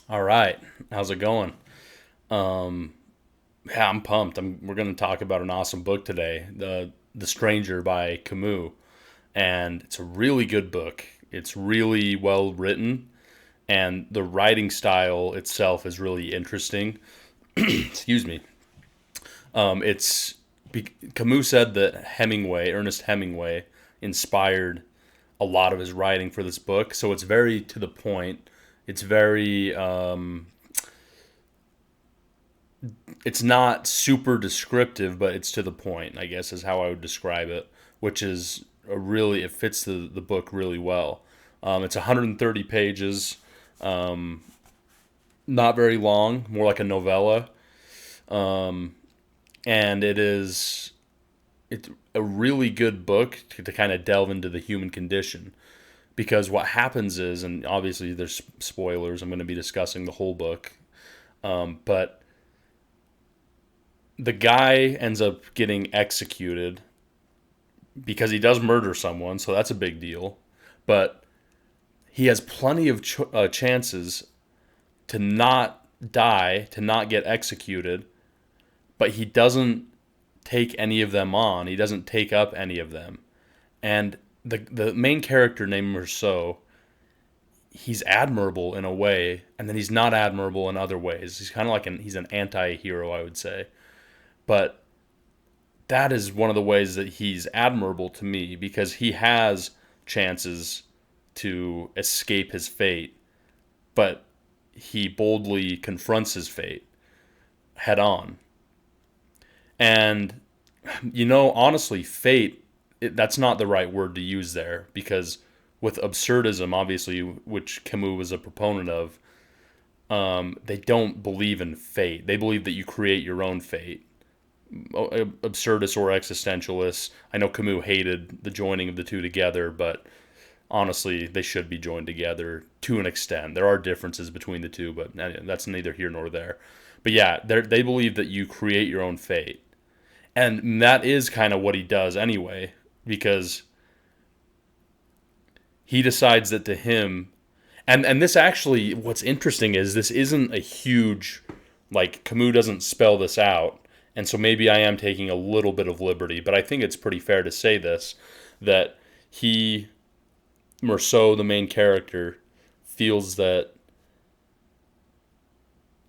All right, how's it going? Um, yeah, I'm pumped. We're going to talk about an awesome book today, The Stranger by Camus, and it's a really good book. It's really well written, and the writing style itself is really interesting. Excuse me. It's Camus said that Ernest Hemingway, inspired a lot of his writing for this book, so it's very to the point. It's very it's not super descriptive, but it's to the point, I guess, is how I would describe it, which is it fits the book really well. It's 130 pages, not very long, more like a novella. And it's a really good book to kind of delve into the human condition. Because what happens is, and obviously there's spoilers, I'm going to be discussing the whole book, but the guy ends up getting executed because he does murder someone, so that's a big deal. But he has plenty of chances to not die, to not get executed, but he doesn't take any of them on. He doesn't take up any of them. And the main character named Meursault, he's admirable in a way, and then he's not admirable in other ways. He's kind of like he's an anti-hero, I would say. But that is one of the ways that he's admirable to me because he has chances to escape his fate, but he boldly confronts his fate head on. And, honestly, that's not the right word to use there because with absurdism, obviously, which Camus was a proponent of, they don't believe in fate. They believe that you create your own fate. Absurdists or existentialists. I know Camus hated the joining of the two together, but honestly, they should be joined together to an extent. There are differences between the two, but that's neither here nor there. But yeah, they believe that you create your own fate. And that is kind of what he does anyway, because he decides that to him, and this actually, what's interesting is this isn't a huge, like, Camus doesn't spell this out. And so maybe I am taking a little bit of liberty, but I think it's pretty fair to say this that he, Meursault, the main character, feels that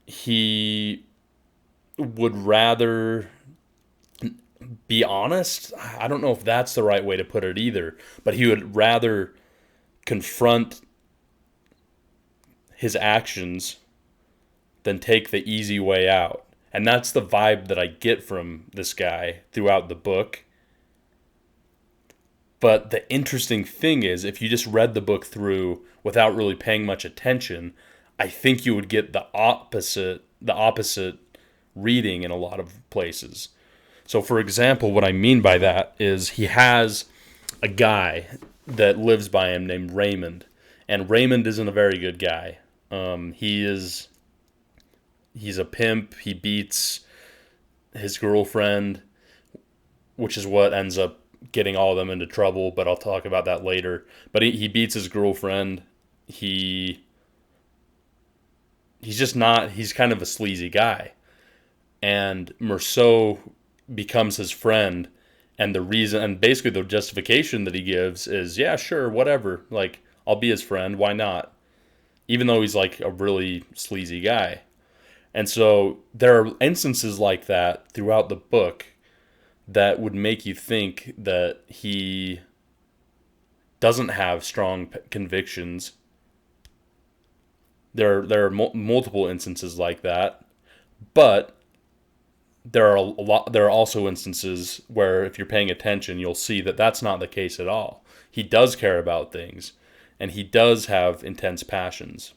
he would rather be honest. I don't know if that's the right way to put it either, but he would rather confront his actions than take the easy way out. And that's the vibe that I get from this guy throughout the book. But the interesting thing is, if you just read the book through without really paying much attention, I think you would get the opposite reading in a lot of places. So, for example, what I mean by that is he has a guy that lives by him named Raymond, and Raymond isn't a very good guy. He's a pimp. He beats his girlfriend, which is what ends up getting all of them into trouble. But I'll talk about that later. But he beats his girlfriend. He he's just not. He's kind of a sleazy guy, and Meursault becomes his friend. And the reason, and basically the justification that he gives is, yeah, sure, whatever. Like, I'll be his friend. Why not? Even though he's like a really sleazy guy. And so there are instances like that throughout the book that would make you think that he doesn't have strong convictions. There are multiple instances like that, but there are a lot. There are also instances where, if you're paying attention, you'll see that that's not the case at all. He does care about things, and he does have intense passions,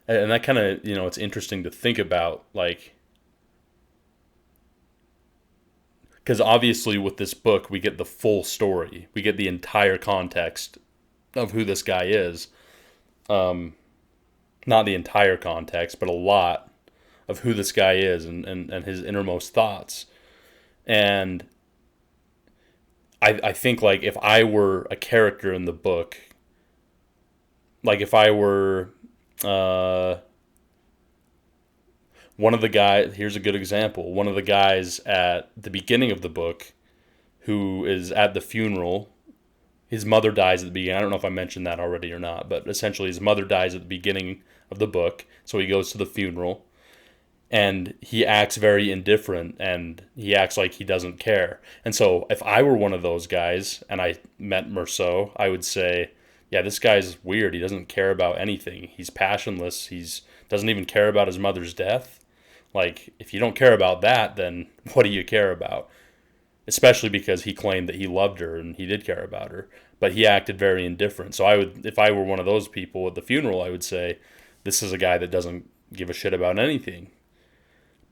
and that kind of, it's interesting to think about, like, because obviously with this book we get the full story, we get the entire context of who this guy is. Not the entire context, but a lot of who this guy is, and his innermost thoughts. And I think, like, if I were a character in the book, like if I were Uh, one of the guys, here's a good example. One of the guys at the beginning of the book who is at the funeral, his mother dies at the beginning. I don't know if I mentioned that already or not, but essentially his mother dies at the beginning of the book. So he goes to the funeral and he acts very indifferent and he acts like he doesn't care. And so if I were one of those guys and I met Meursault, I would say, yeah, this guy's weird. He doesn't care about anything. He's passionless. He's doesn't even care about his mother's death. Like, if you don't care about that, then what do you care about? Especially because he claimed that he loved her and he did care about her, but he acted very indifferent. So I would, if I were one of those people at the funeral, I would say, this is a guy that doesn't give a shit about anything.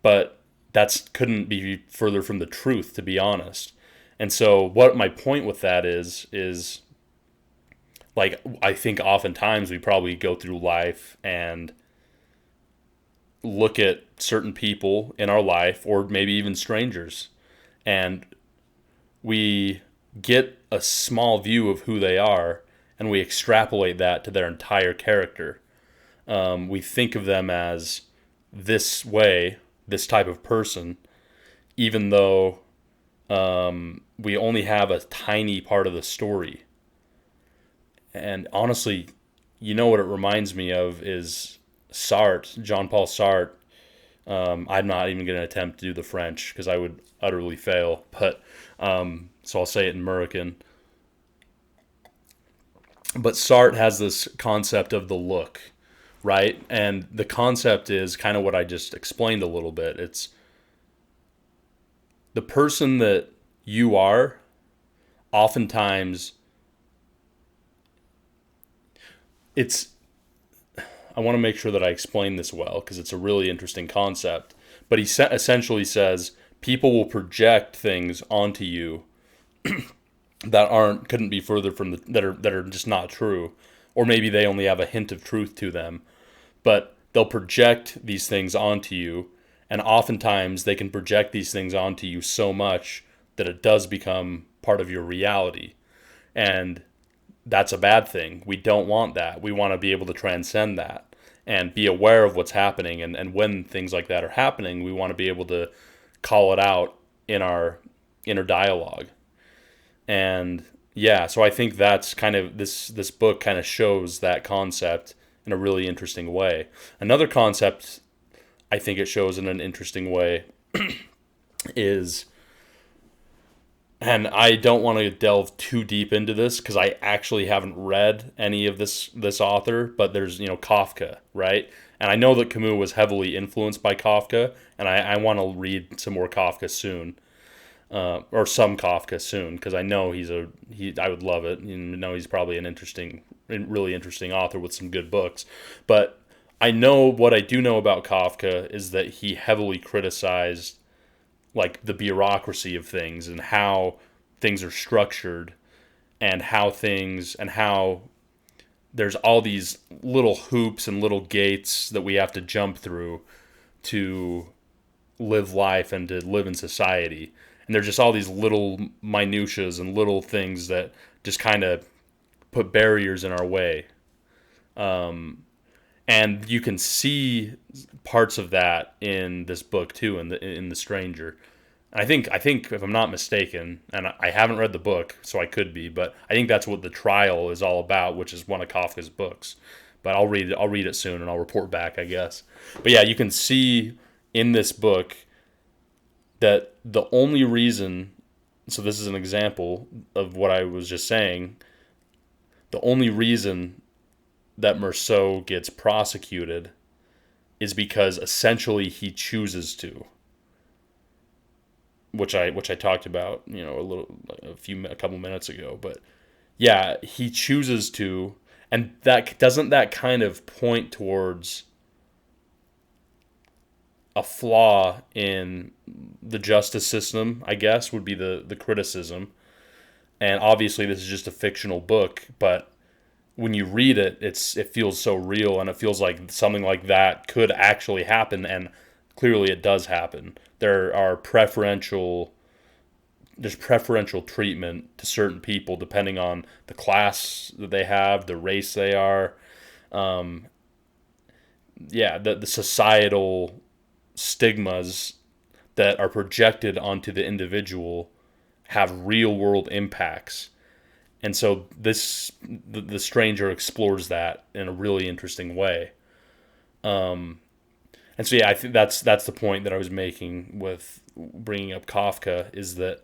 But that's couldn't be further from the truth, to be honest. And so what my point with that is like, I think oftentimes we probably go through life and look at certain people in our life or maybe even strangers, and we get a small view of who they are and we extrapolate that to their entire character. We think of them as this way, this type of person, even though we only have a tiny part of the story. And honestly, you know what it reminds me of is Sartre, Jean-Paul Sartre. I'm not even going to attempt to do the French because I would utterly fail. But so I'll say it in American. But Sartre has this concept of the look, right? And the concept is kind of what I just explained a little bit. It's the person that you are, oftentimes, it's, I want to make sure that I explain this well because it's a really interesting concept. But he essentially says people will project things onto you that couldn't be further from that are just not true, or maybe they only have a hint of truth to them, but they'll project these things onto you, and oftentimes they can project these things onto you so much that it does become part of your reality, and that's a bad thing. We don't want that. We want to be able to transcend that and be aware of what's happening, and when things like that are happening, we want to be able to call it out in our inner dialogue. And yeah, so I think that's kind of this book kind of shows that concept in a really interesting way. Another concept I think it shows in an interesting way is, and I don't want to delve too deep into this because I actually haven't read any of this author, but there's, Kafka, right? And I know that Camus was heavily influenced by Kafka, and I want to read some more Kafka soon. Or some Kafka soon, because I know I would love it. You know, he's probably really interesting author with some good books. But I know what I do know about Kafka is that he heavily criticized like the bureaucracy of things and how things are structured and how there's all these little hoops and little gates that we have to jump through to live life and to live in society. And there's just all these little minutiae and little things that just kind of put barriers in our way. And you can see parts of that in this book too, in the Stranger. And I think if I'm not mistaken, and I haven't read the book, so I could be, but I think that's what The Trial is all about, which is one of Kafka's books. But I'll read it soon, and I'll report back, I guess. But yeah, you can see in this book that the only reason, so this is an example of what I was just saying, the only reason that Meursault gets prosecuted is because essentially he chooses to, which I talked about, a couple minutes ago. But yeah, he chooses to, and that kind of point towards a flaw in the justice system, I guess, would be the criticism. And obviously this is just a fictional book, but when you read it, it feels so real, and it feels like something like that could actually happen, and clearly it does happen. There's preferential treatment to certain people depending on the class that they have, the race they are, the societal stigmas that are projected onto the individual have real world impacts. And so the stranger explores that in a really interesting way. And so yeah, I think that's the point that I was making with bringing up Kafka, is that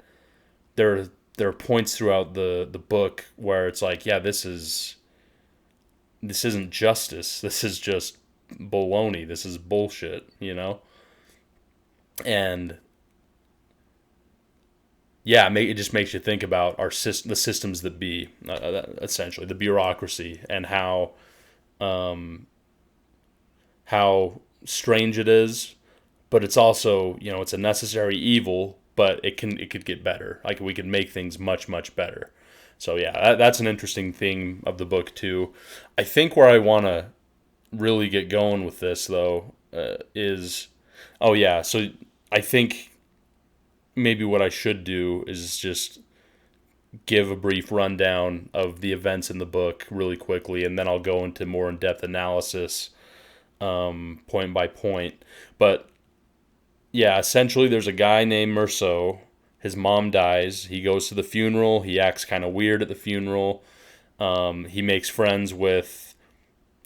there are points throughout the book where it's like, yeah, this isn't justice. This is just baloney. This is bullshit, you know? And yeah, it just makes you think about the systems that be, essentially the bureaucracy, and how strange it is, but it's also, it's a necessary evil, but it could get better. Like, we could make things much much better. So yeah, that's an interesting thing of the book too. I think where I want to really get going with this though, is, oh yeah, so I think maybe what I should do is just give a brief rundown of the events in the book really quickly, and then I'll go into more in-depth analysis, point by point. But yeah, essentially there's a guy named Meursault. His mom dies. He goes to the funeral. He acts kind of weird at the funeral. He makes friends with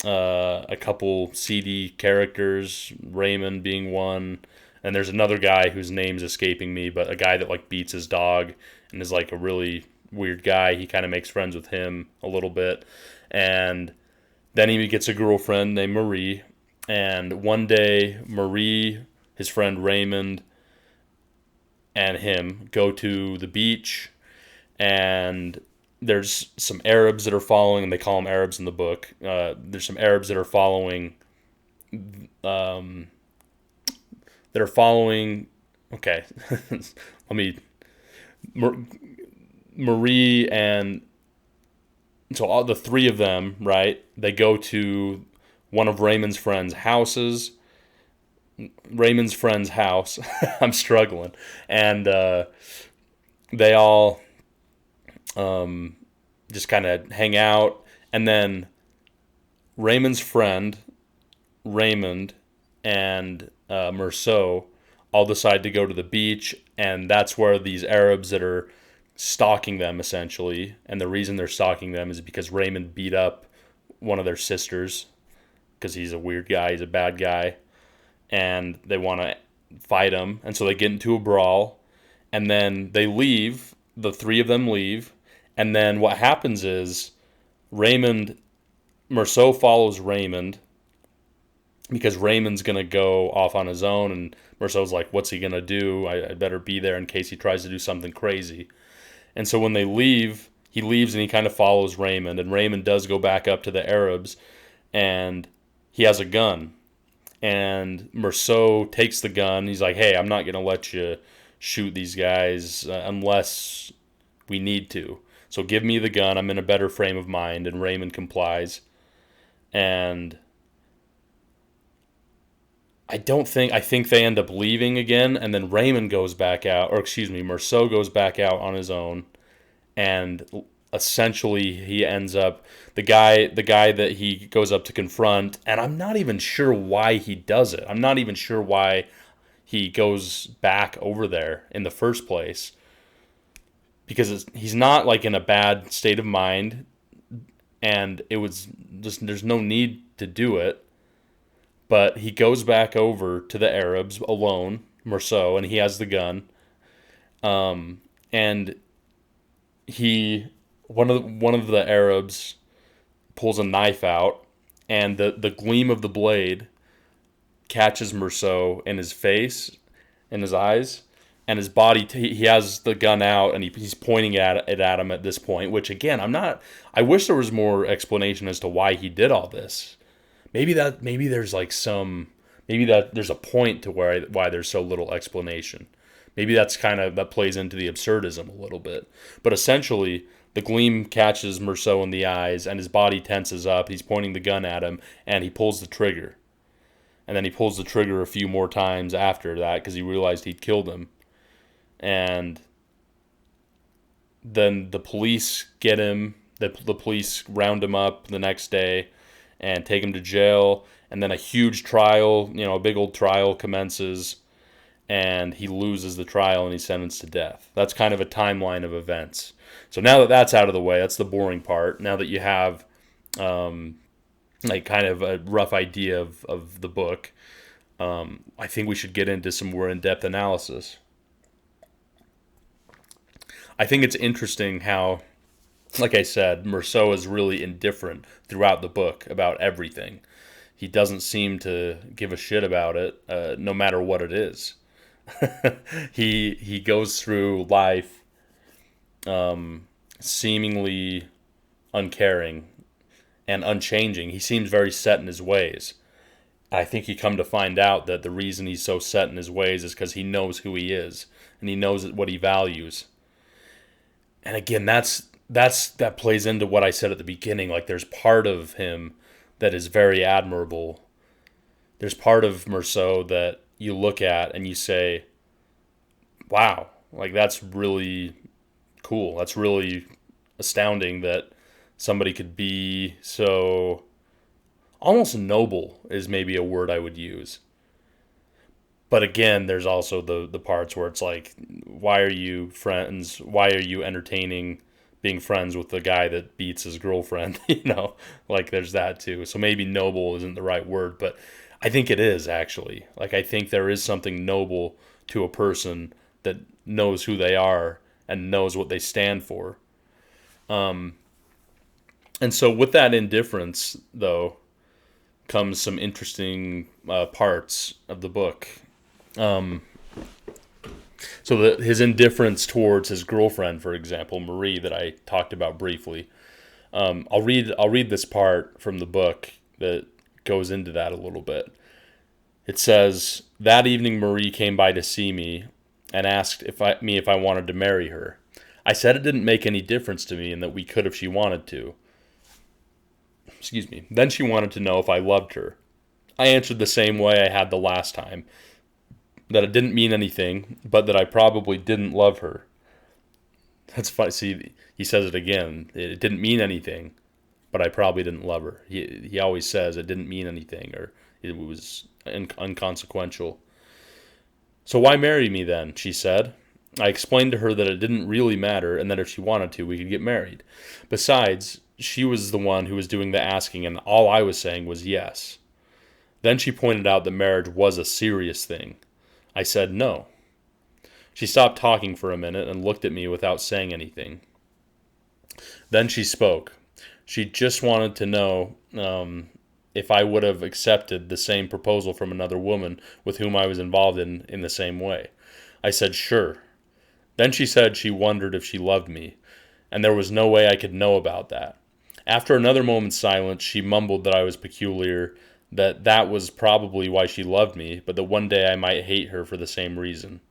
a couple seedy characters, Raymond being one. And there's another guy whose name's escaping me, but a guy that like beats his dog and is like a really weird guy. He kind of makes friends with him a little bit. And then he gets a girlfriend named Marie. And one day, Marie, his friend Raymond, and him go to the beach, and there's some Arabs that are following, and they call them Arabs in the book. There's some Arabs that are following, um, okay, let me, Marie and, so all the three of them, right, they go to one of Raymond's friends' houses. Raymond's friend's house. I'm struggling. And they all just kind of hang out. And then Raymond's friend, Raymond, and Meursault all decide to go to the beach. And that's where these Arabs that are stalking them, essentially. And the reason they're stalking them is because Raymond beat up one of their sisters, because he's a weird guy. He's a bad guy. And they want to fight him. And so they get into a brawl. And then they leave. The three of them leave. And then what happens is Meursault follows Raymond, because Raymond's going to go off on his own. And Meursault's like, what's he going to do? I better be there in case he tries to do something crazy. And so when they leave, he leaves and he kind of follows Raymond. And Raymond does go back up to the Arabs. And he has a gun. And Meursault takes the gun. He's like, hey, I'm not going to let you shoot these guys unless we need to. So give me the gun. I'm in a better frame of mind. And Raymond complies. And I think they end up leaving again. And then Raymond goes back out, or excuse me, Meursault goes back out on his own. And essentially he ends up, the guy that he goes up to confront, and I'm not even sure why he does it. I'm not even sure why he goes back over there in the first place, because he's not like in a bad state of mind, and it was just, there's no need to do it. But he goes back over to the Arabs alone, Meursault, and he has the gun. And one of the Arabs pulls a knife out, and the gleam of the blade catches Meursault in his face, in his eyes, and his body. He has the gun out, and he's pointing it at him at this point. Which, again, I wish there was more explanation as to why he did all this. Maybe there's like maybe there's a point to why there's so little explanation. Maybe that plays into the absurdism a little bit. But essentially, the gleam catches Meursault in the eyes, and his body tenses up. He's pointing the gun at him, and he pulls the trigger. And then he pulls the trigger a few more times after that, because he realized he'd killed him. And then the police get him. The police round him up the next day, and take him to jail. And then a huge trial, a big old trial commences, and he loses the trial and he's sentenced to death. That's kind of a timeline of events. So now that that's out of the way, that's the boring part. Now that you have like kind of a rough idea of the book, I think we should get into some more in-depth analysis. I think it's interesting how, like I said, Meursault is really indifferent throughout the book about everything. He doesn't seem to give a shit about it, no matter what it is. He goes through life seemingly uncaring and unchanging. He seems very set in his ways. I think you come to find out that the reason he's so set in his ways is because he knows who he is and he knows what he values. And again, that plays into what I said at the beginning. Like, there's part of him that is very admirable. There's part of Meursault that you look at and you say, wow, like that's really cool. That's really astounding that somebody could be so almost noble is maybe a word I would use. But again, there's also the parts where it's like, why are you friends? Why are you entertaining being friends with the guy that beats his girlfriend? Like there's that too. So maybe noble isn't the right word, but I think it is actually. Like I think there is something noble to a person that knows who they are and knows what they stand for. And so with that indifference, though, comes some interesting parts of the book. So his indifference towards his girlfriend, for example, Marie, that I talked about briefly. I'll read this part from the book that goes into that a little bit. It says, "That evening Marie came by to see me and asked if I wanted to marry her. I said it didn't make any difference to me and that we could if she wanted to. Excuse me. Then she wanted to know if I loved her. I answered the same way I had the last time, that it didn't mean anything, but that I probably didn't love her." That's funny. See, he says it again. It didn't mean anything, but I probably didn't love her. He always says it didn't mean anything, or it was inconsequential. "So why marry me then?" she said. I explained to her that it didn't really matter and that if she wanted to, we could get married. Besides, she was the one who was doing the asking and all I was saying was yes. Then she pointed out that marriage was a serious thing. I said no. She stopped talking for a minute and looked at me without saying anything. Then she spoke. She just wanted to know if I would have accepted the same proposal from another woman with whom I was involved in the same way. I said sure. Then she said she wondered if she loved me, and there was no way I could know about that. After another moment's silence, she mumbled that I was peculiar, that was probably why she loved me, but that one day I might hate her for the same reason.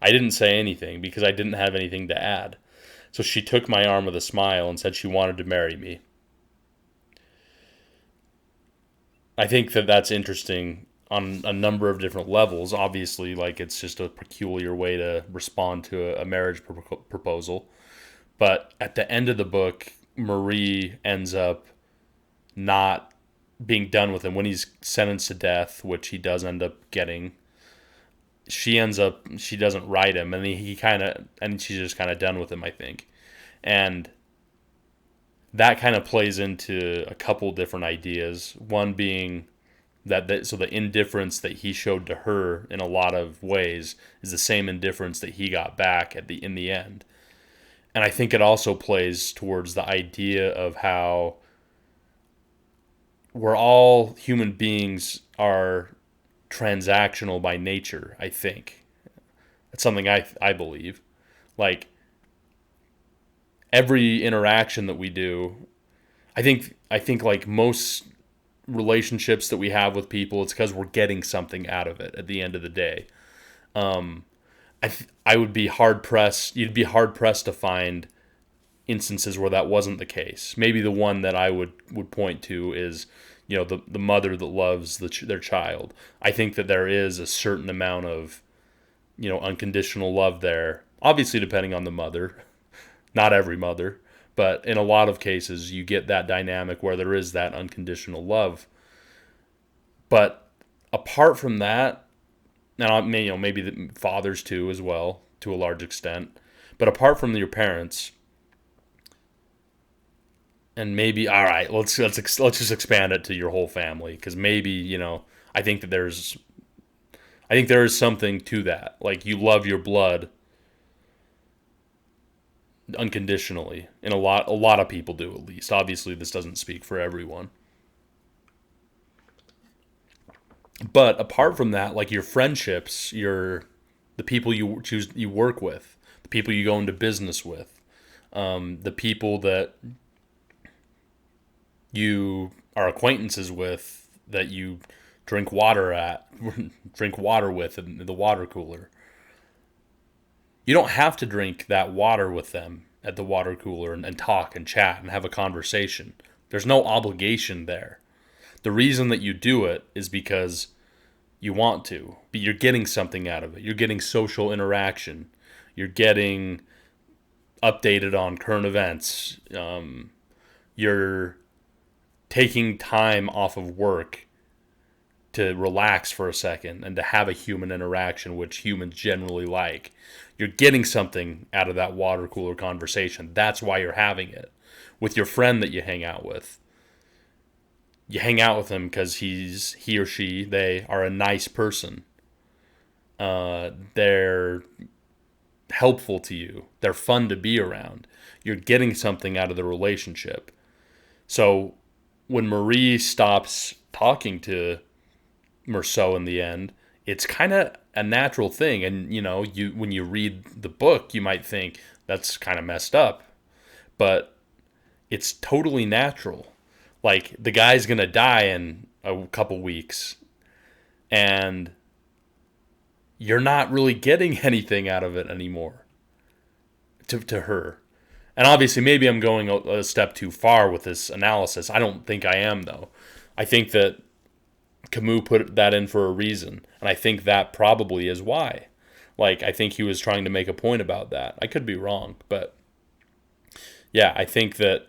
I didn't say anything because I didn't have anything to add. So she took my arm with a smile and said she wanted to marry me. I think that that's interesting on a number of different levels. Obviously, like it's just a peculiar way to respond to a marriage proposal. But at the end of the book, Marie ends up not being done with him when he's sentenced to death, which he does end up getting. She doesn't write him, and she's just kind of done with him, I think. And that kind of plays into a couple different ideas. One being so the indifference that he showed to her in a lot of ways is the same indifference that he got back in the end. And I think it also plays towards the idea of how we're all human beings are transactional by nature, I think. That's something I believe. Like, every interaction that we do, I think like most relationships that we have with people, it's because we're getting something out of it at the end of the day. I would be hard pressed. You'd be hard pressed to find instances where that wasn't the case. Maybe the one that I would point to is, the mother that loves their child. I think that there is a certain amount of, unconditional love there. Obviously, depending on the mother, not every mother, But in a lot of cases, you get that dynamic where there is that unconditional love. But apart from that, now maybe the fathers too as well to a large extent. But apart from your parents, and maybe all right, let's just expand it to your whole family, because maybe I think that there is something to that. Like, you love your blood unconditionally, and a lot of people do, at least. Obviously, this doesn't speak for everyone. But apart from that, like your friendships, the people you work with, the people you go into business with, the people that you are acquaintances with, that you drink water with in the water cooler. You don't have to drink that water with them at the water cooler and talk and chat and have a conversation. There's no obligation there. The reason that you do it is because you want to, but you're getting something out of it. You're getting social interaction. You're getting updated on current events. You're taking time off of work to relax for a second and to have a human interaction, which humans generally like. You're getting something out of that water cooler conversation. That's why you're having it. With your friend that you hang out with, you hang out with him because he or she, they are a nice person. They're helpful to you. They're fun to be around. You're getting something out of the relationship. So when Marie stops talking to Meursault in the end, it's kind of a natural thing. And, when you read the book, you might think that's kind of messed up. But it's totally natural. Like, the guy's going to die in a couple weeks, and you're not really getting anything out of it anymore to her. And obviously, maybe I'm going a step too far with this analysis. I don't think I am, though. I think that Camus put that in for a reason, and I think that probably is why. Like, I think he was trying to make a point about that. I could be wrong, but yeah, I think that,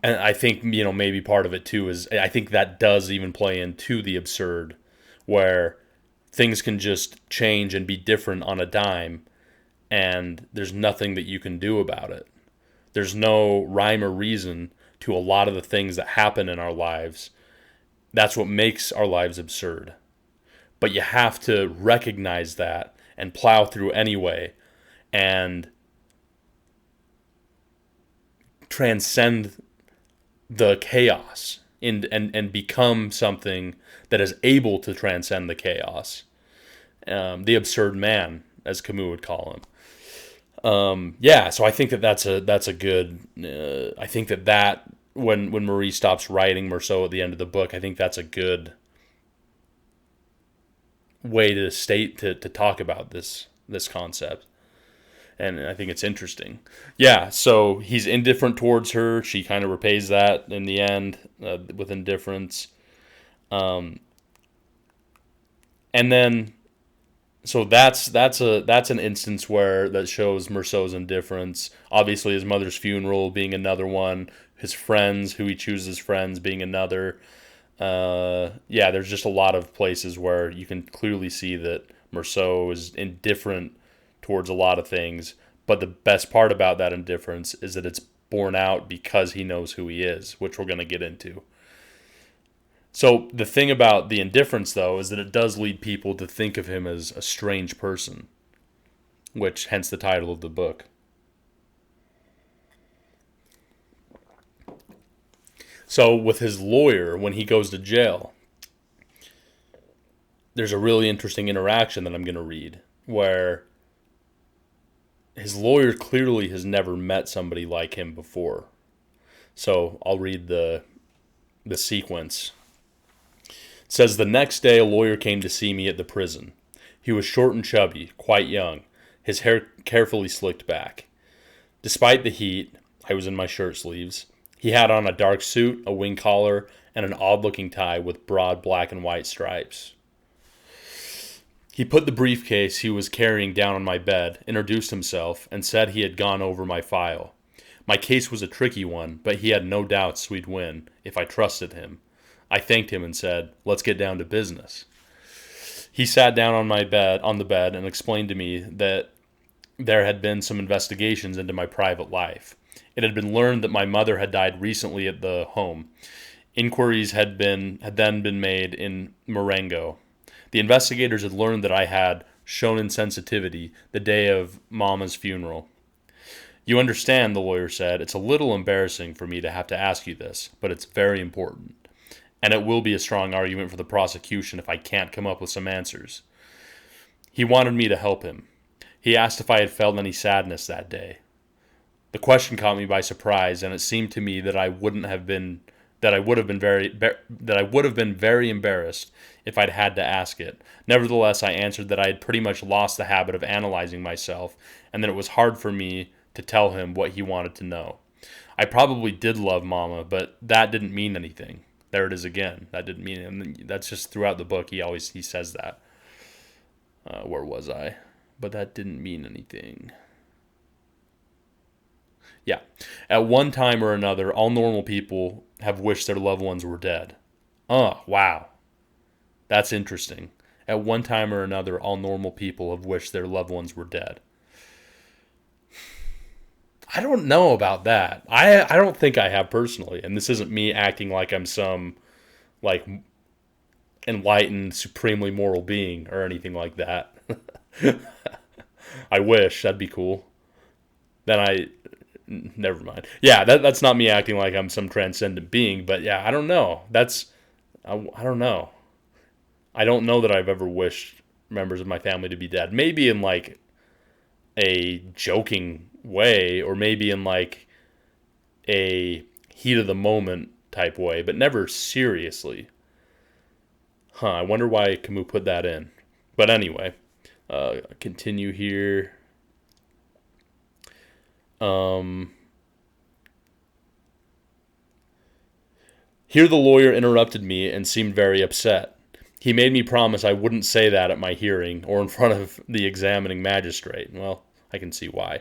and I think, maybe part of it too is, I think that does even play into the absurd, where things can just change and be different on a dime, and there's nothing that you can do about it. There's no rhyme or reason to a lot of the things that happen in our lives. That's what makes our lives absurd. But you have to recognize that and plow through anyway and transcend the chaos and become something that is able to transcend the chaos. The absurd man, as Camus would call him. So I think that's a good. I think that when Marie stops writing Meursault at the end of the book, I think that's a good way to talk about this concept, and I think it's interesting. Yeah, so he's indifferent towards her. She kind of repays that in the end with indifference, and then. So that's an instance where that shows Meursault's indifference. Obviously, his mother's funeral being another one. His friends, who he chooses friends, being another. There's just a lot of places where you can clearly see that Meursault is indifferent towards a lot of things. But the best part about that indifference is that it's borne out because he knows who he is, which we're going to get into. So the thing about the indifference, though, is that it does lead people to think of him as a strange person, which hence the title of the book. So with his lawyer, when he goes to jail, there's a really interesting interaction that I'm going to read, where his lawyer clearly has never met somebody like him before. So I'll read the sequence. It says, "The next day a lawyer came to see me at the prison. He was short and chubby, quite young, his hair carefully slicked back. Despite the heat, I was in my shirt sleeves. He had on a dark suit, a wing collar, and an odd-looking tie with broad black and white stripes. He put the briefcase he was carrying down on my bed, introduced himself, and said he had gone over my file. My case was a tricky one, but he had no doubts we'd win if I trusted him. I thanked him and said, "Let's get down to business." He sat down on the bed and explained to me that there had been some investigations into my private life. It had been learned that my mother had died recently at the home. Inquiries had then been made in Marengo. The investigators had learned that I had shown insensitivity the day of Mama's funeral. "You understand," the lawyer said, "it's a little embarrassing for me to have to ask you this, but it's very important. And it will be a strong argument for the prosecution if I can't come up with some answers." He wanted me to help him. He asked if I had felt any sadness that day. The question caught me by surprise, and it seemed to me that I would have been very embarrassed if I'd had to ask it. Nevertheless, I answered that I had pretty much lost the habit of analyzing myself, and that it was hard for me to tell him what he wanted to know. I probably did love Mama, but that didn't mean anything. There it is again. That didn't mean anything. That's just throughout the book. He says that. Where was I? But that didn't mean anything. Yeah. At one time or another, all normal people have wished their loved ones were dead. Oh, wow. That's interesting. At one time or another, all normal people have wished their loved ones were dead. I don't know about that. I don't think I have personally. And this isn't me acting like I'm some, like, enlightened, supremely moral being or anything like that. I wish. That'd be cool. Never mind. Yeah, that's not me acting like I'm some transcendent being, but yeah, I don't know. I don't know. I don't know that I've ever wished members of my family to be dead. Maybe in like a joking way, or maybe in like a heat of the moment type way, but never seriously. I wonder why Camus put that in. But anyway, continue here. Here the lawyer interrupted me and seemed very upset. He made me promise I wouldn't say that at my hearing or in front of the examining magistrate. Well, I can see why.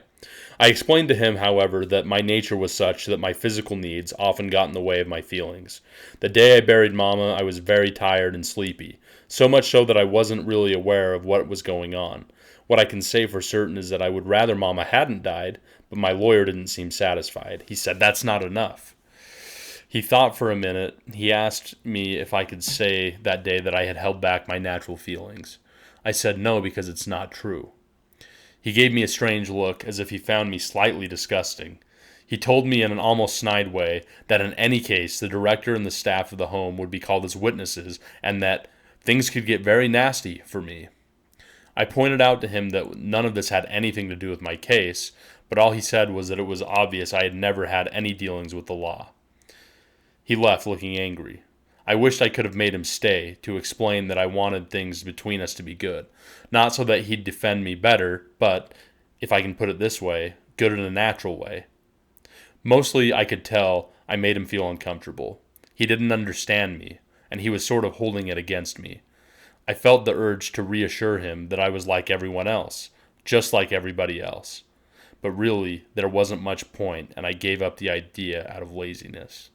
I explained to him, however, that my nature was such that my physical needs often got in the way of my feelings. The day I buried Mama, I was very tired and sleepy, so much so that I wasn't really aware of what was going on. What I can say for certain is that I would rather Mama hadn't died, but my lawyer didn't seem satisfied. He said, "That's not enough." He thought for a minute. He asked me if I could say that day that I had held back my natural feelings. I said no, because it's not true. He gave me a strange look, as if he found me slightly disgusting. He told me in an almost snide way that in any case the director and the staff of the home would be called as witnesses, and that things could get very nasty for me. I pointed out to him that none of this had anything to do with my case, but all he said was that it was obvious I had never had any dealings with the law. He left looking angry. I wished I could have made him stay to explain that I wanted things between us to be good. Not so that he'd defend me better, but, if I can put it this way, good in a natural way. Mostly I could tell I made him feel uncomfortable. He didn't understand me, and he was sort of holding it against me. I felt the urge to reassure him that I was like everyone else, just like everybody else. But really, there wasn't much point, and I gave up the idea out of laziness.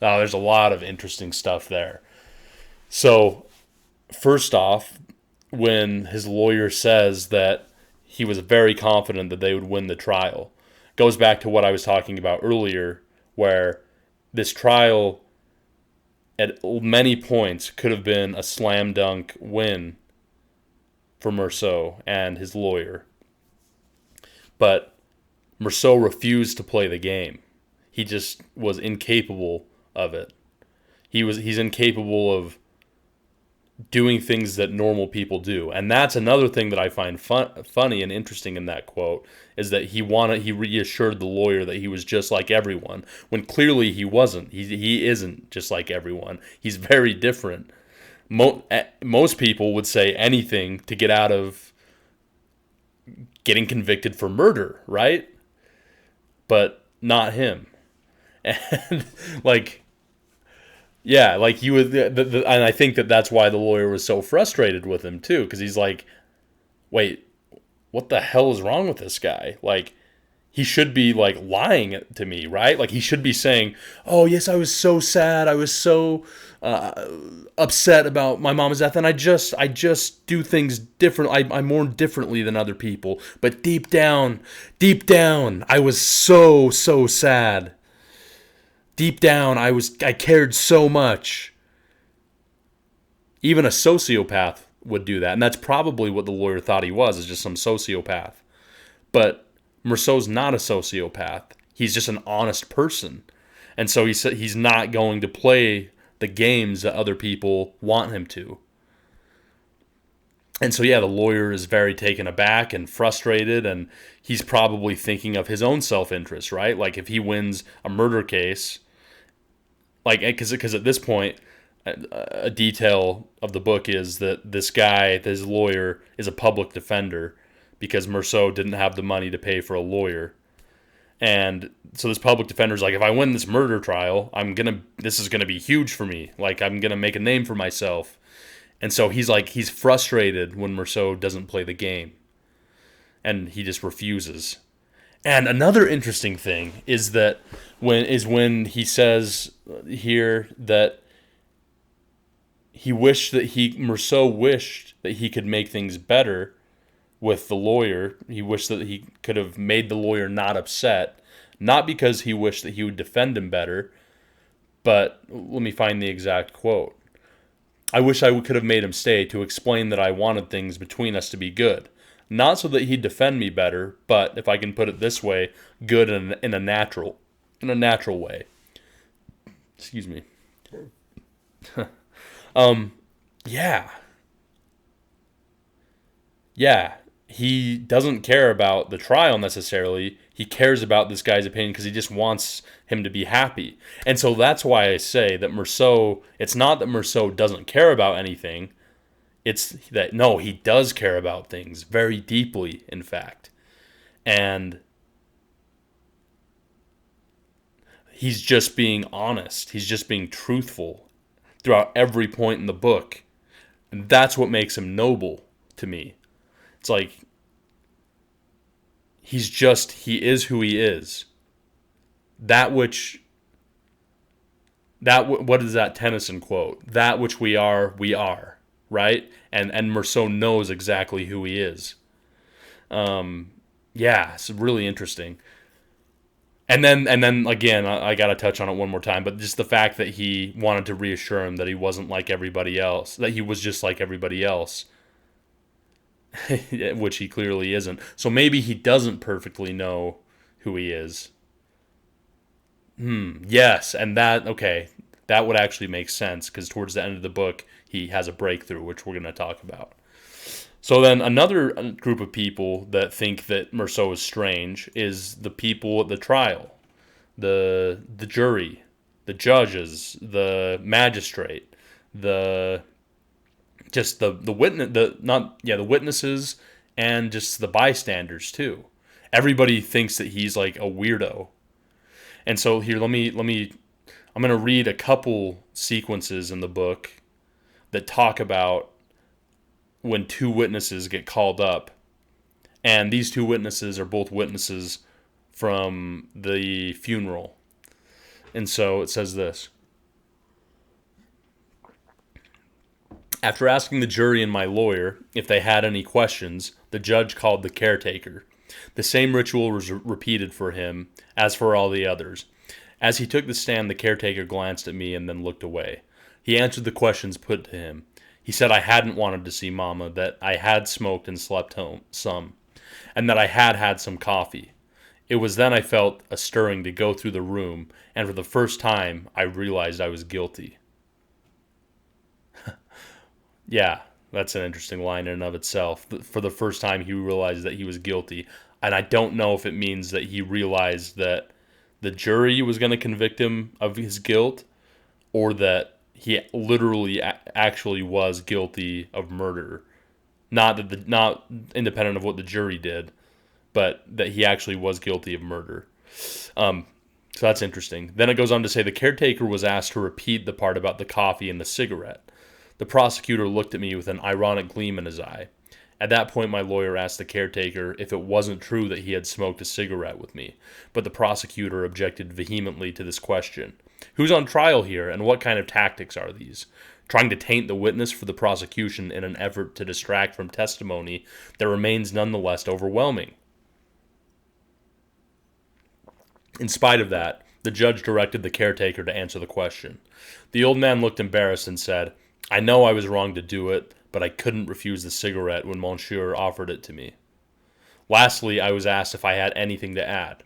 Now, there's a lot of interesting stuff there. So, first off, when his lawyer says that he was very confident that they would win the trial, goes back to what I was talking about earlier, where this trial at many points could have been a slam dunk win for Meursault and his lawyer. But Meursault refused to play the game. He just was incapable of it. He's incapable of doing things that normal people do. And that's another thing that I find funny and interesting in that quote, is that he reassured the lawyer that he was just like everyone, when clearly he wasn't. He isn't just like everyone. He's very different. Most people would say anything to get out of getting convicted for murder, right? But not him. And you would, and I think that's why the lawyer was so frustrated with him too, because he's like, wait, what the hell is wrong with this guy? Like, he should be like lying to me, right? Like he should be saying, "Oh yes, I was so sad. I was so upset about my mom's death, and I just do things different. I mourn differently than other people. But deep down, I was so sad. Deep down, I cared so much." Even a sociopath would do that, and that's probably what the lawyer thought he was, is just some sociopath. But Meursault's not a sociopath. He's just an honest person. And so he's not going to play the games that other people want him to. And so, yeah, the lawyer is very taken aback and frustrated, and he's probably thinking of his own self-interest, right? Like, if he wins a murder case, like, because at this point, a detail of the book is that this lawyer, is a public defender because Meursault didn't have the money to pay for a lawyer. And so this public defender's like, if I win this murder trial, this is gonna be huge for me. Like, I'm gonna make a name for myself. And so he's frustrated when Meursault doesn't play the game. And he just refuses. And another interesting thing is that when he says here that Meursault wished that he could make things better with the lawyer. He wished that he could have made the lawyer not upset, not because he wished that he would defend him better, but let me find the exact quote. "I wish I could have made him stay to explain that I wanted things between us to be good. Not so that he'd defend me better, but, if I can put it this way, good in a natural way." Excuse me. Yeah. Yeah. He doesn't care about the trial necessarily. He cares about this guy's opinion because he just wants him to be happy. And so that's why I say that Meursault, it's not that Meursault doesn't care about anything. It's that, no, he does care about things very deeply, in fact. And he's just being honest. He's just being truthful throughout every point in the book. And that's what makes him noble to me. It's like, he is who he is. What is that Tennyson quote? That which we are, right? And Meursault knows exactly who he is. Yeah, it's really interesting. And then again, I got to touch on it one more time, but just the fact that he wanted to reassure him that he wasn't like everybody else, that he was just like everybody else, which he clearly isn't. So maybe he doesn't perfectly know who he is. Yes, and that would actually make sense, because towards the end of the book, he has a breakthrough, which we're going to talk about. So then another group of people that think that Meursault is strange is the people at the trial, the jury, the judges, the magistrate, the witnesses, and just the bystanders too. Everybody thinks that he's like a weirdo. And so here, I'm going to read a couple sequences in the book that talk about when two witnesses get called up. And these two witnesses are both witnesses from the funeral. And so it says this. "After asking the jury and my lawyer if they had any questions, the judge called the caretaker. The same ritual was repeated for him as for all the others. As he took the stand, the caretaker glanced at me and then looked away. He answered the questions put to him. He said I hadn't wanted to see Mama, that I had smoked and slept home some, and that I had some coffee. It was then I felt a stirring to go through the room, and for the first time I realized I was guilty." Yeah, that's an interesting line in and of itself. For the first time he realized that he was guilty. And I don't know if it means that he realized that the jury was going to convict him of his guilt, or that he literally actually was guilty of murder. Not independent of what the jury did, but that he actually was guilty of murder. So that's interesting. Then it goes on to say the caretaker was asked to repeat the part about the coffee and the cigarette. The prosecutor looked at me with an ironic gleam in his eye. At that point, my lawyer asked the caretaker if it wasn't true that he had smoked a cigarette with me, but the prosecutor objected vehemently to this question. Who's on trial here, and what kind of tactics are these? Trying to taint the witness for the prosecution in an effort to distract from testimony that remains nonetheless overwhelming. In spite of that, the judge directed the caretaker to answer the question. The old man looked embarrassed and said, "I know I was wrong to do it, but I couldn't refuse the cigarette when Monsieur offered it to me." Lastly, I was asked if I had anything to add.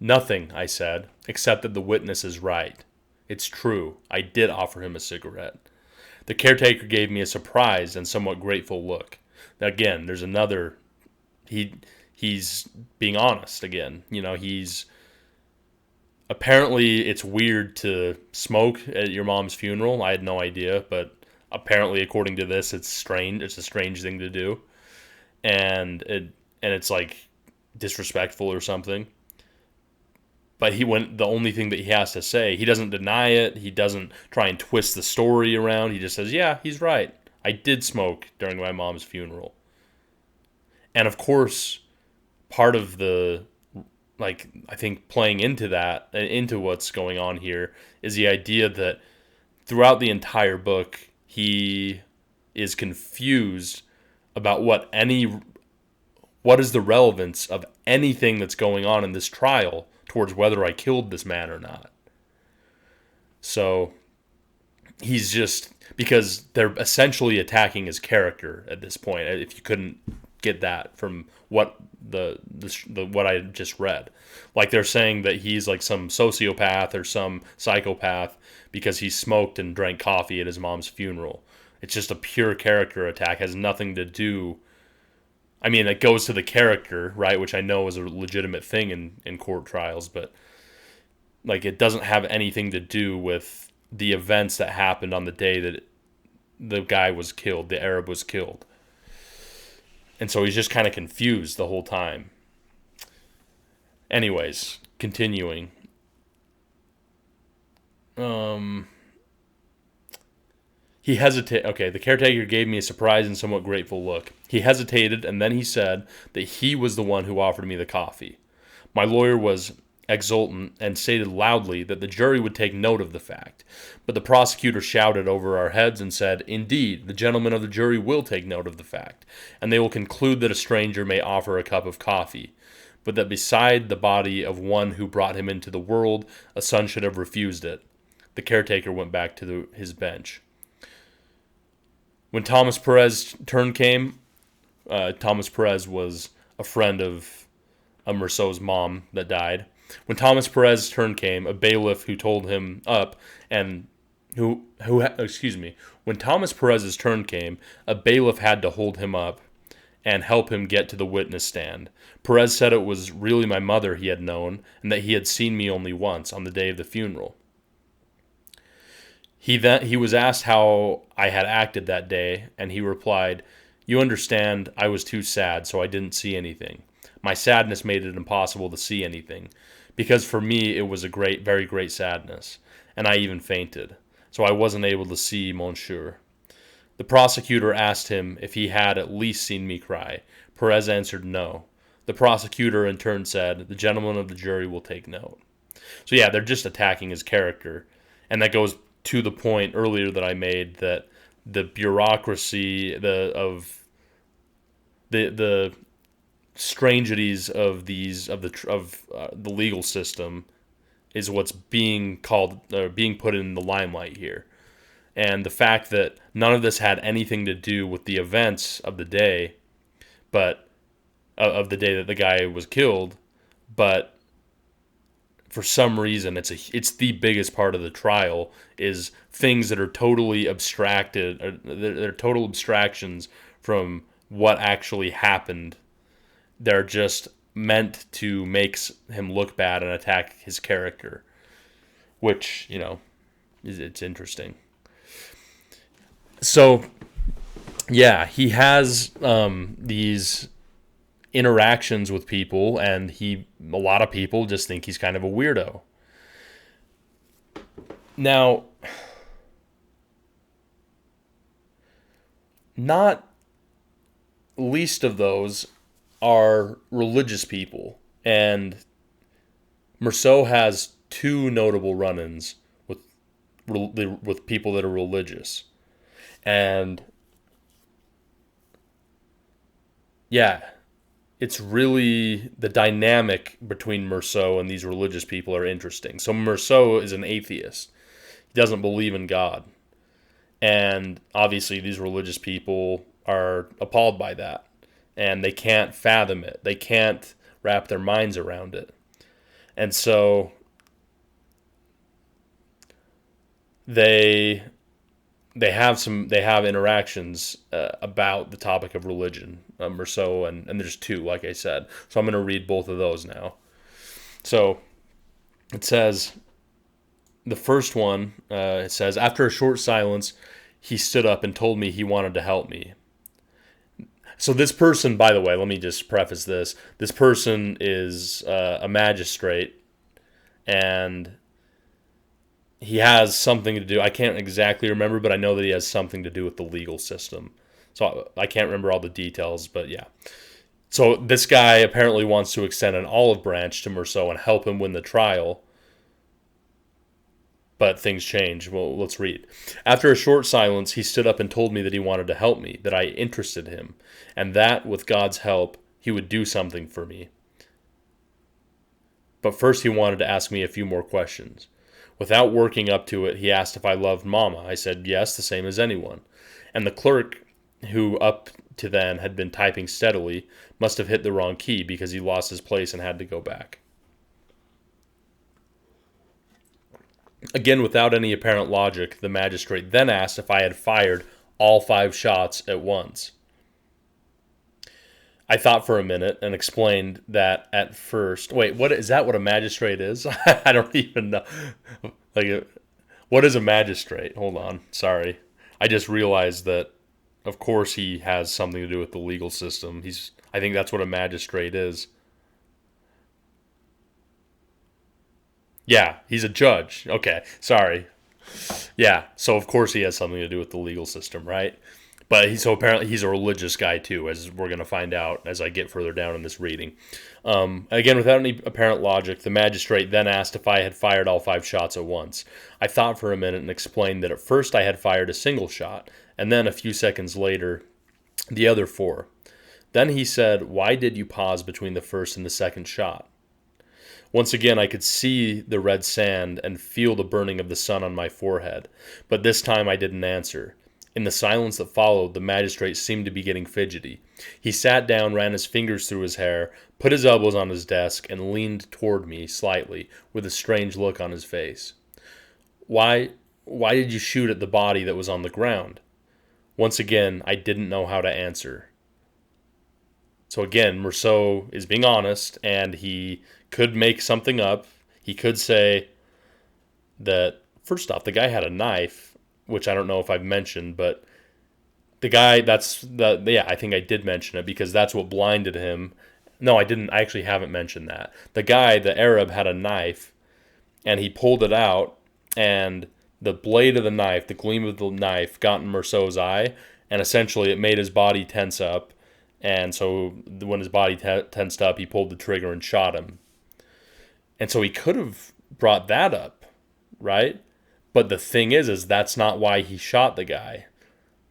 "Nothing," I said, "except that the witness is right. It's true. I did offer him a cigarette." The caretaker gave me a surprised and somewhat grateful look. Again, there's another. He's being honest again. He's apparently it's weird to smoke at your mom's funeral. I had no idea, but apparently, according to this, it's strange. It's a strange thing to do, and it's like disrespectful or something. But the only thing that he has to say, he doesn't deny it. He doesn't try and twist the story around. He just says, "Yeah, he's right. I did smoke during my mom's funeral." And of course, part of the, I think playing into that, into what's going on here, is the idea that throughout the entire book, he is confused about what is the relevance of anything that's going on in this trial towards whether I killed this man or not. So he's just, because they're essentially attacking his character at this point. If you couldn't get that from what what I just read, like they're saying that he's like some sociopath or some psychopath because he smoked and drank coffee at his mom's funeral. It's just a pure character attack. Has nothing to do. I mean, it goes to the character, right? Which I know is a legitimate thing in court trials, but like it doesn't have anything to do with the events that happened on the day that the guy was killed, the Arab was killed. And so he's just kind of confused the whole time. Anyways, continuing. He hesitated. Okay, the caretaker gave me a surprised and somewhat grateful look. He hesitated, and then he said that he was the one who offered me the coffee. My lawyer was exultant and stated loudly that the jury would take note of the fact. But the prosecutor shouted over our heads and said, "Indeed, the gentlemen of the jury will take note of the fact, and they will conclude that a stranger may offer a cup of coffee, but that beside the body of one who brought him into the world, a son should have refused it." The caretaker went back to his bench. When Thomas Perez's turn came, Thomas Perez was a friend of Meursault's mom that died. When Thomas Perez's turn came, a bailiff who told him up and when Thomas Perez's turn came, a bailiff had to hold him up and help him get to the witness stand. Perez said it was really my mother he had known and that he had seen me only once, on the day of the funeral. He was asked how I had acted that day, and he replied, "You understand, I was too sad, so I didn't see anything. My sadness made it impossible to see anything, because for me it was a great, very great sadness, and I even fainted, so I wasn't able to see Monsieur." The prosecutor asked him if he had at least seen me cry. Perez answered no. The prosecutor in turn said, "The gentlemen of the jury will take note." So yeah, they're just attacking his character, and that goes to the point earlier that I made, that the bureaucracy, the strangeties of the legal system is what's being put in the limelight here, and the fact that none of this had anything to do with the events of the day, but of the day that the guy was killed, but for some reason it's the biggest part of the trial, is things that are totally abstracted. They're total abstractions from what actually happened. They're just meant to make him look bad and attack his character, which, it's interesting. So yeah, he has these interactions with people, and a lot of people just think he's kind of a weirdo. Now, not least of those are religious people. And Meursault has two notable run-ins with people that are religious. And yeah, it's really the dynamic between Meursault and these religious people are interesting. So Meursault is an atheist. He doesn't believe in God. And obviously these religious people are appalled by that. And they can't fathom it. They can't wrap their minds around it. And so they have interactions about the topic of religion, Meursault, and there's two, like I said. So I'm going to read both of those now. So it says, the first one, it says, after a short silence, he stood up and told me he wanted to help me. So this person, by the way, let me just preface this. This person is a magistrate, and he has something to do. I can't exactly remember, but I know that he has something to do with the legal system. So I can't remember all the details, but yeah. So this guy apparently wants to extend an olive branch to Meursault and help him win the trial. But things change. Well, let's read. After a short silence, he stood up and told me that he wanted to help me, that I interested him, and that, with God's help, he would do something for me. But first he wanted to ask me a few more questions. Without working up to it, he asked if I loved Mama. I said yes, the same as anyone. And the clerk, who up to then had been typing steadily, must have hit the wrong key because he lost his place and had to go back. Again, without any apparent logic, the magistrate then asked if I had fired all 5 shots at once. I thought for a minute and explained that at first. Wait, what is that? What a magistrate is? I don't even know. Like, what is a magistrate? Hold on, sorry. I just realized that, of course, he has something to do with the legal system. I think that's what a magistrate is. Yeah, he's a judge. Okay, sorry. Yeah, so of course he has something to do with the legal system, right? But apparently he's a religious guy too, as we're going to find out as I get further down in this reading. Again, without any apparent logic, the magistrate then asked if I had fired all 5 shots at once. I thought for a minute and explained that at first I had fired a single shot, and then a few seconds later, the other 4. Then he said, "Why did you pause between the first and the second shot?" Once again, I could see the red sand and feel the burning of the sun on my forehead, but this time I didn't answer. In the silence that followed, the magistrate seemed to be getting fidgety. He sat down, ran his fingers through his hair, put his elbows on his desk, and leaned toward me slightly, with a strange look on his face. Why did you shoot at the body that was on the ground?" Once again, I didn't know how to answer. So again, Meursault is being honest, and he could make something up. He could say that, first off, the guy had a knife, which I don't know if I've mentioned, but the guy, I think I did mention it because that's what blinded him. No, I didn't. I actually haven't mentioned that. The guy, the Arab, had a knife, and he pulled it out, and the blade of the knife, the gleam of the knife, got in Meursault's eye, and essentially it made his body tense up. And so when his body tensed up, he pulled the trigger and shot him. And so he could have brought that up, right? But the thing is that's not why he shot the guy.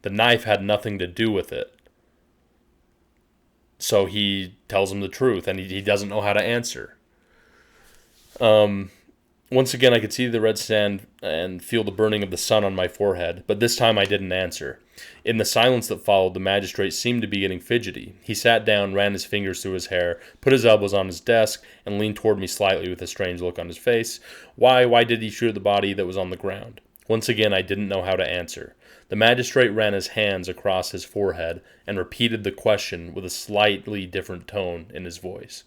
The knife had nothing to do with it. So he tells him the truth, and he doesn't know how to answer. Once again, I could see the red sand and feel the burning of the sun on my forehead, but this time I didn't answer. In the silence that followed, the magistrate seemed to be getting fidgety. He sat down, ran his fingers through his hair, put his elbows on his desk, and leaned toward me slightly with a strange look on his face. Why did he shoot at the body that was on the ground? Once again, I didn't know how to answer. The magistrate ran his hands across his forehead and repeated the question with a slightly different tone in his voice.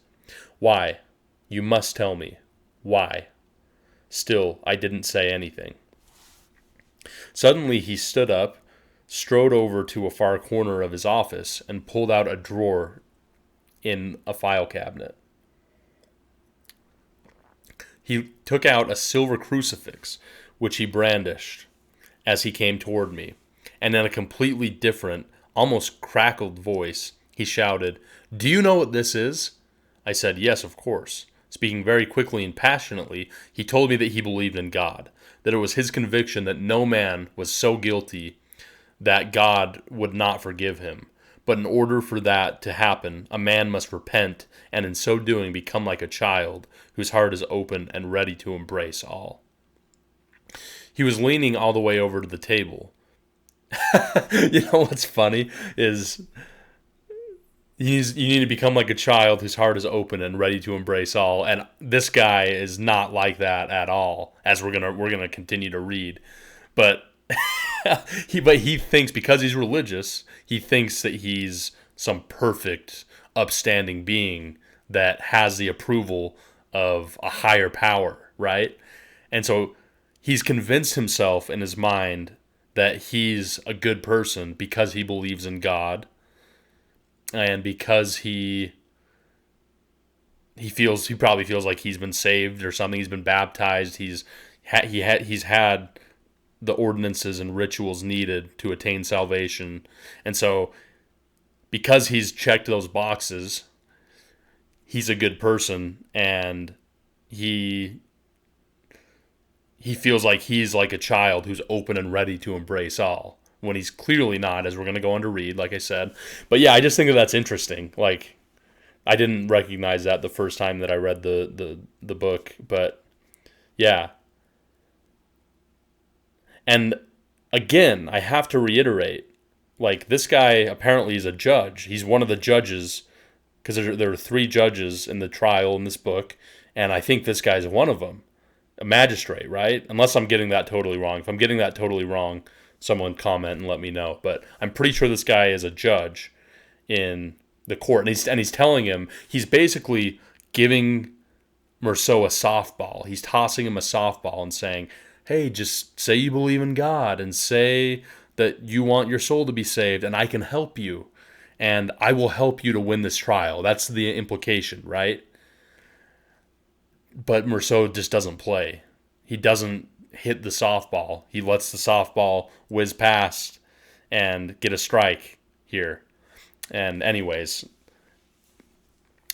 Why? You must tell me. Why? Still, I didn't say anything. Suddenly he stood up, strode over to a far corner of his office, and pulled out a drawer in a file cabinet. He took out a silver crucifix, which he brandished as he came toward me, and in a completely different, almost crackled voice, He shouted, "Do you know what this is?" I said, "Yes, of course." Speaking very quickly and passionately, he told me that he believed in God, that it was his conviction that no man was so guilty that God would not forgive him. But in order for that to happen, a man must repent and in so doing become like a child whose heart is open and ready to embrace all. He was leaning all the way over to the table. You know what's funny is you need to become like a child whose heart is open and ready to embrace all. And this guy is not like that at all, as we're gonna continue to read. But he thinks, because he's religious, he thinks that he's some perfect, upstanding being that has the approval of a higher power, right? And so he's convinced himself in his mind that he's a good person because he believes in God, and because he probably feels like he's been saved or something. He's been baptized. He's had the ordinances and rituals needed to attain salvation. And so because he's checked those boxes, he's a good person, and he feels like he's like a child who's open and ready to embrace all, when he's clearly not, as we're going to go on to read, like I said. But yeah, I just think that's interesting. Like, I didn't recognize that the first time that I read the book, but yeah. And again, I have to reiterate, like, this guy apparently is a judge. He's one of the judges, because there are 3 judges in the trial in this book, and I think this guy's one of them. A magistrate, right? Unless I'm getting that totally wrong. If I'm getting that totally wrong, someone comment and let me know. But I'm pretty sure this guy is a judge in the court, and he's telling him, he's basically giving Meursault a softball. He's tossing him a softball and saying, "Hey, just say you believe in God and say that you want your soul to be saved, and I can help you, and I will help you to win this trial." That's the implication, right? But Meursault just doesn't play. He doesn't hit the softball. He lets the softball whiz past and get a strike here. And anyways,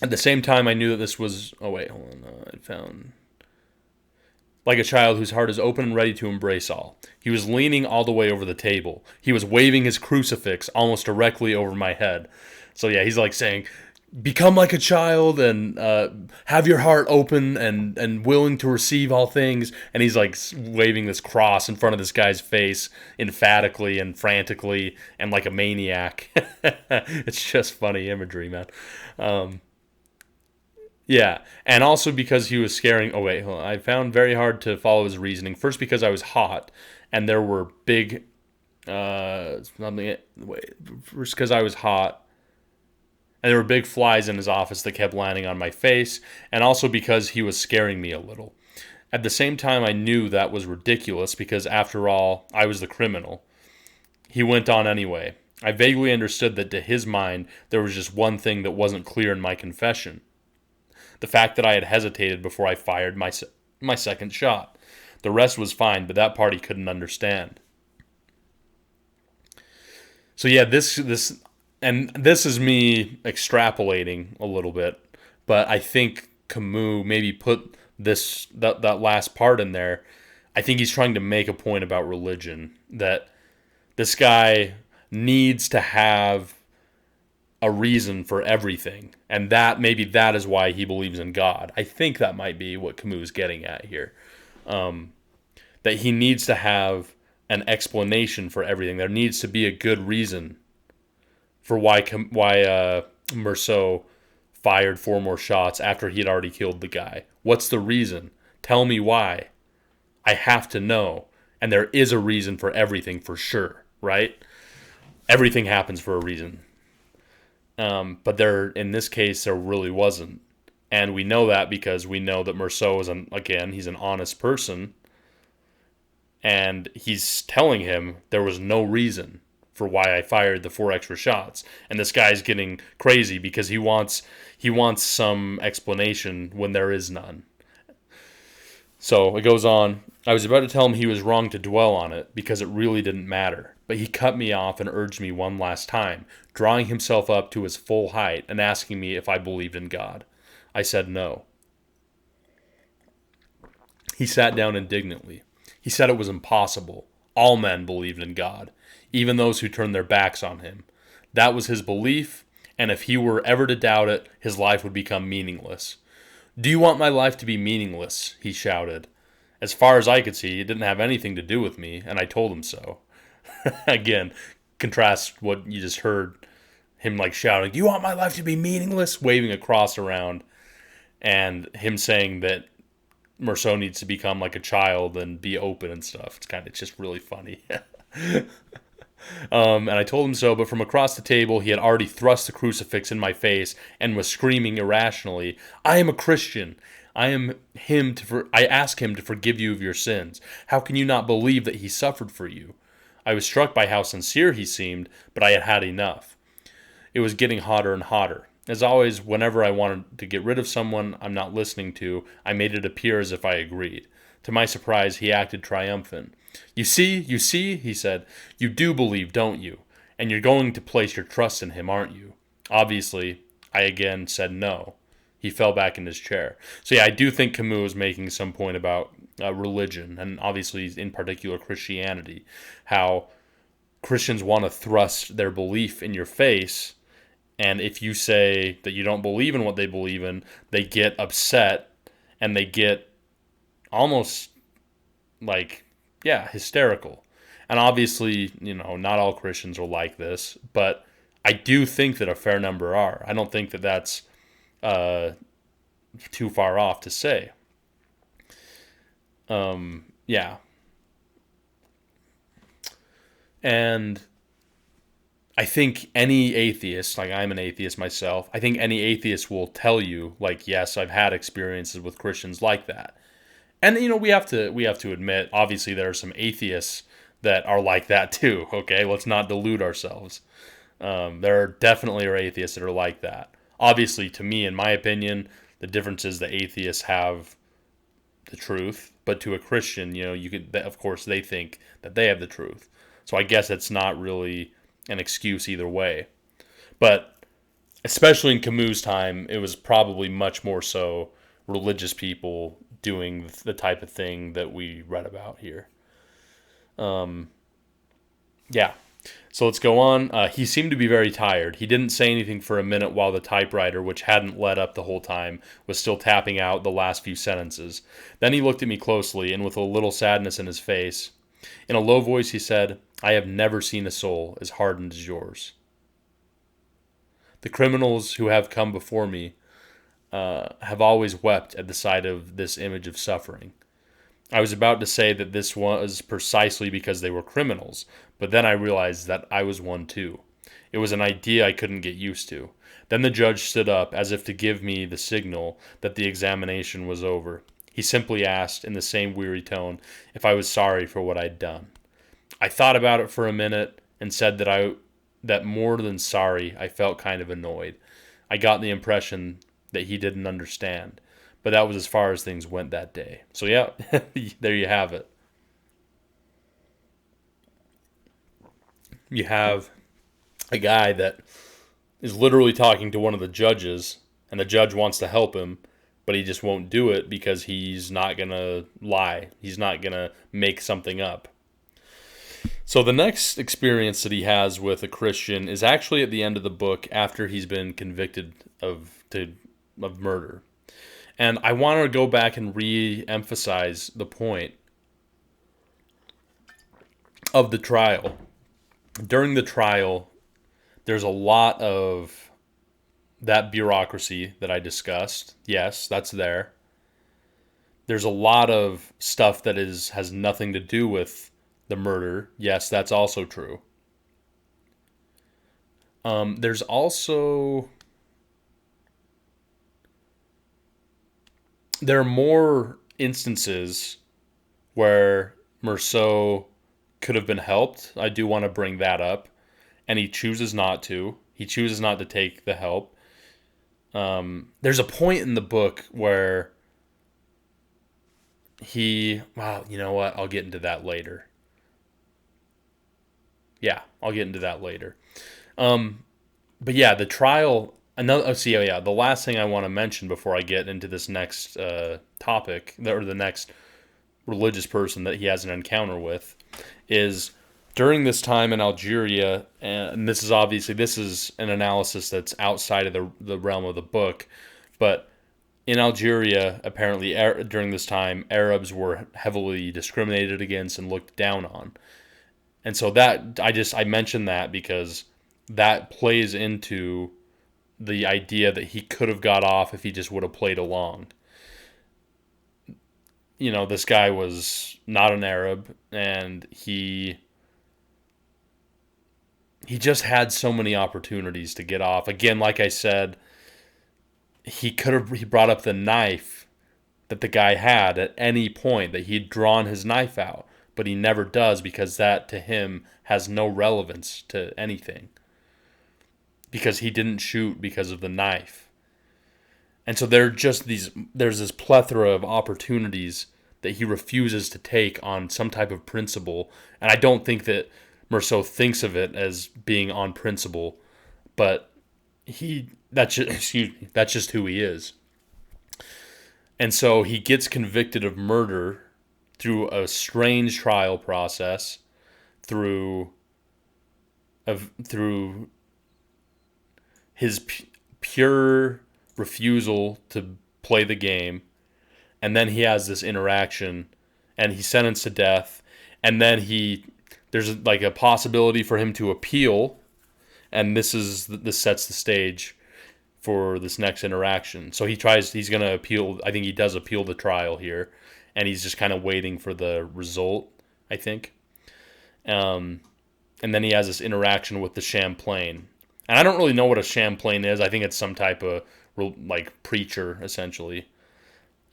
at the same time, I knew that this was... Oh, wait, hold on. I found... Like a child whose heart is open and ready to embrace all. He was leaning all the way over the table. He was waving his crucifix almost directly over my head. So yeah, he's like saying, become like a child and have your heart open and willing to receive all things. And he's like waving this cross in front of this guy's face emphatically and frantically and like a maniac. It's just funny imagery, man. Yeah, and also because he was scaring... Oh, wait, hold on. I found very hard to follow his reasoning. First, because I was hot, and there were big... First, because I was hot, and there were big flies in his office that kept landing on my face, and also because he was scaring me a little. At the same time, I knew that was ridiculous, because after all, I was the criminal. He went on anyway. I vaguely understood that to his mind, there was just one thing that wasn't clear in my confession. The fact that I had hesitated before I fired my second shot. The rest was fine, but that part he couldn't understand. So yeah, this is me extrapolating a little bit, but I think Camus maybe put that last part in there. I think he's trying to make a point about religion, that this guy needs to have a reason for everything, and that is why he believes in God. I think that might be what Camus is getting at here, that he needs to have an explanation for everything. There needs to be a good reason for why Meursault fired 4 more shots after he had already killed the guy. What's the reason? Tell me why. I have to know. And there is a reason for everything, for sure, right? Everything happens for a reason. But in this case, there really wasn't. And we know that because we know that Meursault is, he's an honest person. And he's telling him there was no reason for why I fired the 4 extra shots. And this guy's getting crazy because he wants some explanation when there is none. So it goes on. I was about to tell him he was wrong to dwell on it because it really didn't matter. But he cut me off and urged me one last time, drawing himself up to his full height and asking me if I believed in God. I said no. He sat down indignantly. He said it was impossible. All men believed in God, even those who turned their backs on him. That was his belief, and if he were ever to doubt it, his life would become meaningless. Do you want my life to be meaningless? He shouted. As far as I could see, it didn't have anything to do with me, and I told him so. Again, contrast what you just heard him like shouting, "Do you want my life to be meaningless?" waving a cross around, and him saying that Meursault needs to become like a child and be open and stuff. It's just really funny. And I told him so, but from across the table, he had already thrust the crucifix in my face and was screaming irrationally, "I am a Christian. I ask him to forgive you of your sins. How can you not believe that he suffered for you?" I was struck by how sincere he seemed, but I had had enough. It was getting hotter and hotter. As always, whenever I wanted to get rid of someone I'm not listening to, I made it appear as if I agreed. To my surprise, he acted triumphant. You see, he said. You do believe, don't you? And you're going to place your trust in him, aren't you? Obviously, I again said no. He fell back in his chair. So yeah, I do think Camus is making some point about religion, and obviously in particular Christianity, how Christians want to thrust their belief in your face, and if you say that you don't believe in what they believe in, they get upset, and they get almost like, yeah, hysterical. And obviously, not all Christians are like this, but I do think that a fair number are. I don't think that that's too far off to say. Yeah. And I think any atheist, like I'm an atheist myself, I think any atheist will tell you, like, yes, I've had experiences with Christians like that. And we have to admit, obviously there are some atheists that are like that too. Okay, let's not delude ourselves. There are definitely atheists that are like that. Obviously, to me, in my opinion, the difference is the atheists have the truth, but to a Christian, of course, they think that they have the truth. So I guess it's not really an excuse either way. But especially in Camus' time, it was probably much more so religious people doing the type of thing that we read about here. Yeah. So let's go on. He seemed to be very tired. He didn't say anything for a minute while the typewriter, which hadn't let up the whole time, was still tapping out the last few sentences. Then he looked at me closely, and with a little sadness in his face, in a low voice he said, "I have never seen a soul as hardened as yours. The criminals who have come before me have always wept at the sight of this image of suffering. I was about to say that this was precisely because they were criminals, but then I realized that I was one too. It was an idea I couldn't get used to. Then the judge stood up as if to give me the signal that the examination was over. He simply asked, in the same weary tone, if I was sorry for what I'd done. I thought about it for a minute and said that more than sorry, I felt kind of annoyed. I got the impression that he didn't understand. But that was as far as things went that day. So yeah, there you have it. You have a guy that is literally talking to one of the judges, and the judge wants to help him, but he just won't do it because he's not going to lie. He's not going to make something up. So the next experience that he has with a Christian is actually at the end of the book after he's been convicted of murder. And I want to go back and re-emphasize the point of the trial. During the trial, there's a lot of that bureaucracy that I discussed. Yes, that's there. There's a lot of stuff that has nothing to do with the murder. Yes, that's also true. There's also... There are more instances where Meursault could have been helped. I do want to bring that up. And he chooses not to. He chooses not to take the help. There's a point in the book where you know what? I'll get into that later. Yeah, I'll get into that later. But yeah, the trial. The last thing I want to mention before I get into this next topic, or the next religious person that he has an encounter with, is during this time in Algeria, and this is an analysis that's outside of the realm of the book, but in Algeria, apparently during this time, Arabs were heavily discriminated against and looked down on. And so that I mentioned that because that plays into the idea that he could have got off if he just would have played along. This guy was not an Arab, and he just had so many opportunities to get off. Again, like I said, he brought up the knife that the guy had at any point, that he'd drawn his knife out, but he never does, because that to him has no relevance to anything, because he didn't shoot because of the knife. And so there's this plethora of opportunities that he refuses to take on some type of principle. And I don't think that Meursault thinks of it as being on principle, but that's just who he is. And so he gets convicted of murder through a strange trial process, through his pure refusal to play the game, and then he has this interaction, and he's sentenced to death, and then there's like a possibility for him to appeal, and this sets the stage for this next interaction. So he's going to appeal. I think he does appeal the trial here, and he's just kind of waiting for the result, I think. And then he has this interaction with the Champlain. And I don't really know what a Champlain is. I think it's some type of like preacher, essentially.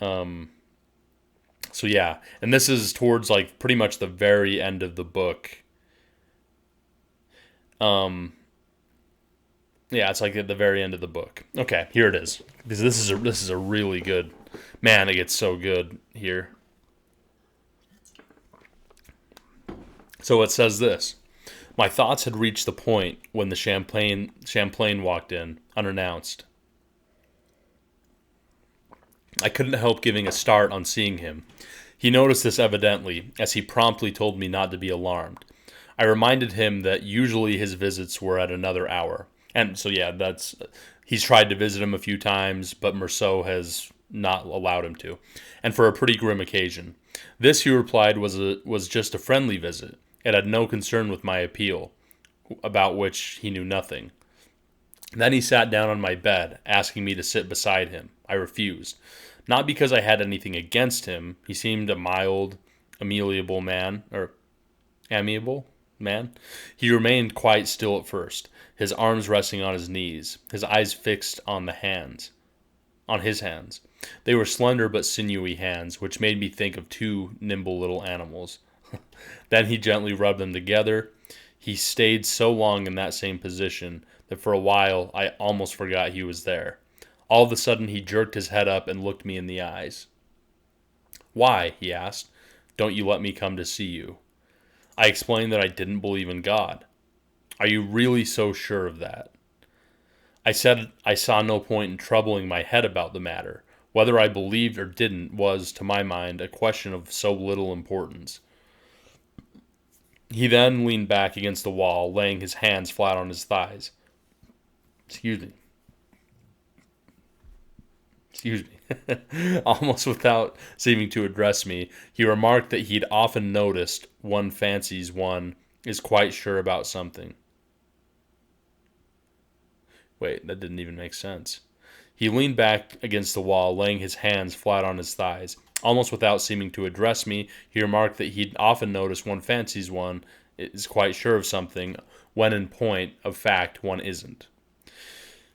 So yeah, and this is towards like pretty much the very end of the book. Yeah, it's like at the very end of the book. Okay, here it is. Because this is a really good, man. It gets so good here. So it says this: my thoughts had reached the point when the Champlain walked in, unannounced. I couldn't help giving a start on seeing him. He noticed this evidently, as he promptly told me not to be alarmed. I reminded him that usually his visits were at another hour. And so, yeah, he's tried to visit him a few times, but Meursault has not allowed him to, and for a pretty grim occasion. This, he replied, was just a friendly visit. It had no concern with my appeal, about which he knew nothing. Then he sat down on my bed, asking me to sit beside him. I refused. Not because I had anything against him. He seemed a mild, amiable man. He remained quite still at first, his arms resting on his knees, his eyes fixed on his hands. They were slender but sinewy hands, which made me think of two nimble little animals. Then he gently rubbed them together. He stayed so long in that same position that for a while I almost forgot he was there. All of a sudden he jerked his head up and looked me in the eyes. "Why?" he asked. "Don't you let me come to see you?" I explained that I didn't believe in God. "Are you really so sure of that?" I said I saw no point in troubling my head about the matter. Whether I believed or didn't was, to my mind, a question of so little importance. He then leaned back against the wall, laying his hands flat on his thighs. Excuse me. Almost without seeming to address me, he remarked that he'd often noticed one fancies one is quite sure about something. Wait, that didn't even make sense. He leaned back against the wall, laying his hands flat on his thighs. Almost without seeming to address me, he remarked that he'd often noticed one fancies one is quite sure of something, when in point of fact one isn't.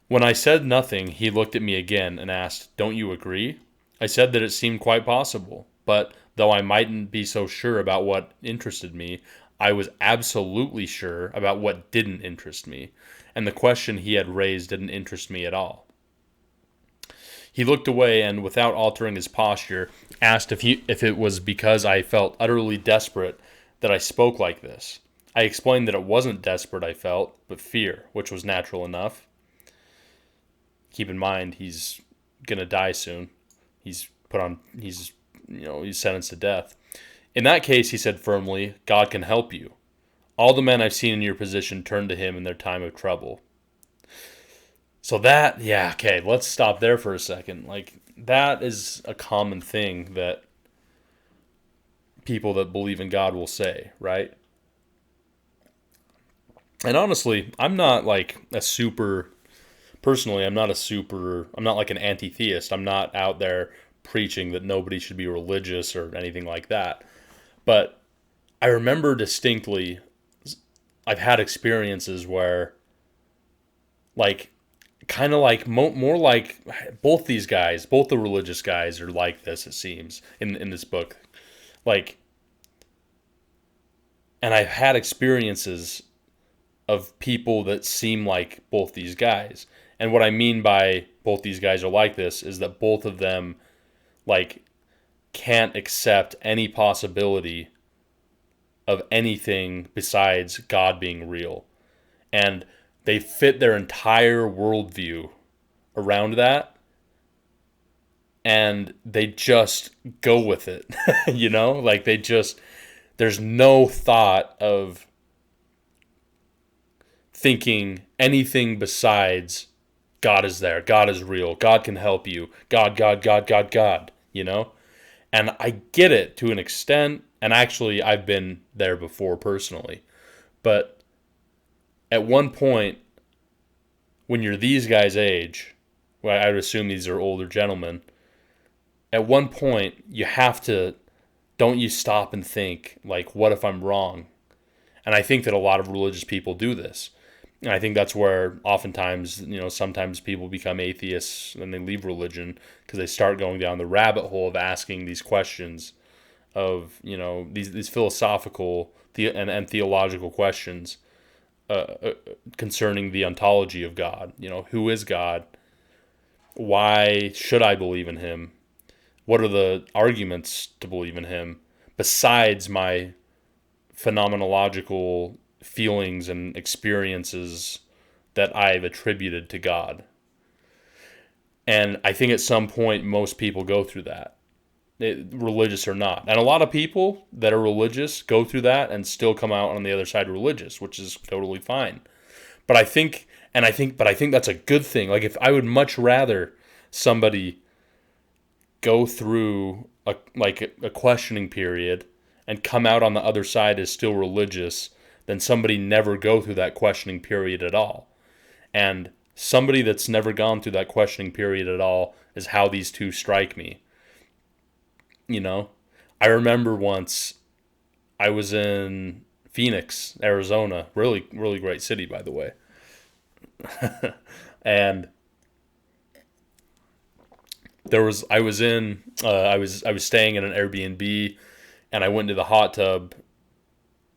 When I said nothing, he looked at me again and asked, "Don't you agree?" I said that it seemed quite possible, but though I mightn't be so sure about what interested me, I was absolutely sure about what didn't interest me, and the question he had raised didn't interest me at all. He looked away and, without altering his posture, asked if it was because I felt utterly desperate that I spoke like this. I explained that it wasn't desperate I felt, but fear, which was natural enough. Keep in mind, he's gonna die soon. He's sentenced to death. In that case, he said firmly, God can help you. All the men I've seen in your position turn to him in their time of trouble. So that, yeah, okay, let's stop there for a second. Like, that is a common thing that people that believe in God will say, right? And honestly, I'm not like a super, personally, I'm not like an anti theist. I'm not out there preaching that nobody should be religious or anything like that. But I remember distinctly, I've had experiences where, like, kind of like more like both these guys, both the religious guys are like this. It seems in this book, like, and I've had experiences of people that seem like both these guys. And what I mean by both these guys are like this is that both of them like can't accept any possibility of anything besides God being real. And they fit their entire worldview around that, and they just go with it. Like there's no thought of thinking anything besides God is there, God is real, God can help you, God, God, God, God, God. And I get it to an extent, and actually I've been there before personally. But at one point, when you're these guys' age, well, I would assume these are older gentlemen, at one point you have to, don't you stop and think, like, what if I'm wrong? And I think that a lot of religious people do this. And I think that's where oftentimes, sometimes people become atheists and they leave religion because they start going down the rabbit hole of asking these questions of, these philosophical and theological questions concerning the ontology of God. Who is God? Why should I believe in him? What are the arguments to believe in him besides my phenomenological feelings and experiences that I've attributed to God? And I think at some point most people go through that, religious or not. And a lot of people that are religious go through that and still come out on the other side religious, which is totally fine. But I think that's a good thing. Like, if I would much rather somebody go through a questioning period and come out on the other side as still religious than somebody never go through that questioning period at all. And somebody that's never gone through that questioning period at all is how these two strike me. I remember once I was in Phoenix, Arizona, really, really great city, by the way. And I was staying in an Airbnb, and I went to the hot tub,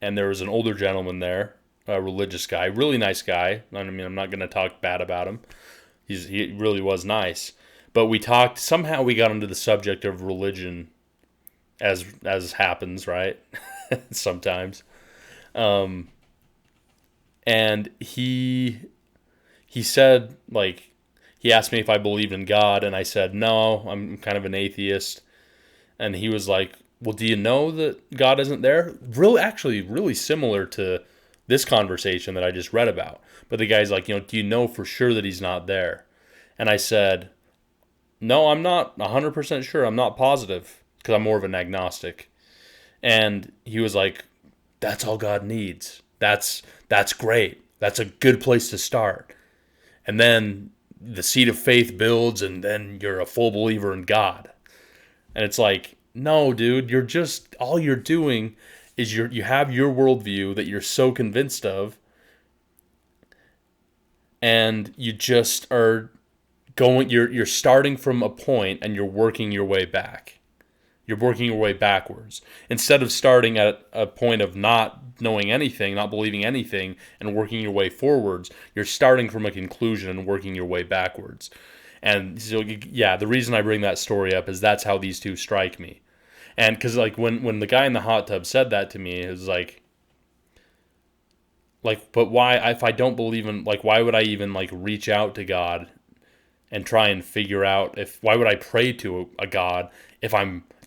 and there was an older gentleman there, a religious guy, really nice guy. I mean, I'm not going to talk bad about him. He really was nice. But somehow we got into the subject of religion, as happens, right? Sometimes. And he said, like, he asked me if I believed in God, and I said, no, I'm kind of an atheist. And he was like, well, do you know that God isn't there? Really similar to this conversation that I just read about. But the guy's like, do you know for sure that he's not there? And I said, no, I'm not 100% sure. I'm not positive, because I'm more of an agnostic. And he was like, that's all God needs. That's great. That's a good place to start. And then the seed of faith builds, and then you're a full believer in God. And it's like, no, dude, all you're doing is you have your worldview that you're so convinced of, and you just are you're starting from a point and you're working your way back. You're working your way backwards. Instead of starting at a point of not knowing anything, not believing anything, and working your way forwards, you're starting from a conclusion and working your way backwards. And so, yeah, the reason I bring that story up is that's how these two strike me. And because, like, when the guy in the hot tub said that to me, it was like, Like, but why, if I don't believe in, like, why would I even, like, reach out to God and try and figure out why would I pray to a God if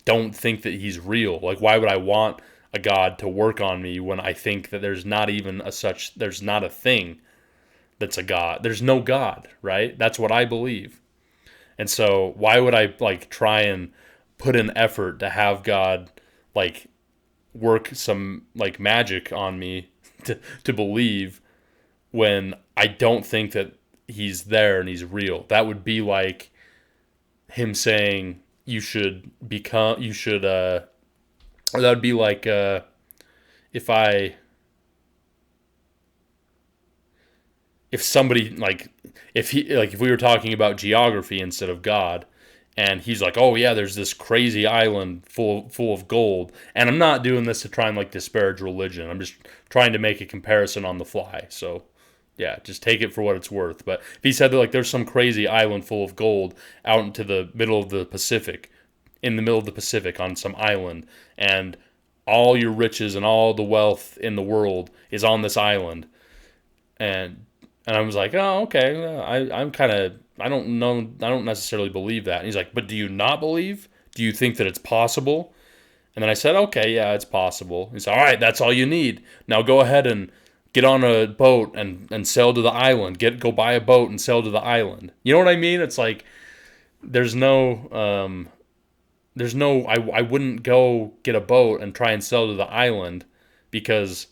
don't think that he's real? Like, why would I want a God to work on me when I think that there's not even there's not a thing that's a God. There's no God, right? That's what I believe. And so why would I like try and put an effort to have God like work some like magic on me to believe when I don't think that he's there and he's real? That would be like him saying or that would be like if I if somebody like if we were talking about geography instead of God, and he's like, oh yeah, there's this crazy island full of gold, and I'm not doing this to try and like disparage religion. I'm just trying to make a comparison on the fly. So yeah, just take it for what it's worth. But if he said that like there's some crazy island full of gold out into the middle of the Pacific, in the middle of the Pacific on some island, and all your riches and all the wealth in the world is on this island, and I was like, oh, okay. I'm kind of, I don't know, I don't necessarily believe that. And he's like, but do you not believe? Do you think that it's possible? And then I said, okay, yeah, it's possible. He said, all right, that's all you need. Now go ahead and get on a boat and sail to the island. Go buy a boat and sail to the island. You know what I mean? It's like I wouldn't go get a boat and try and sail to the island because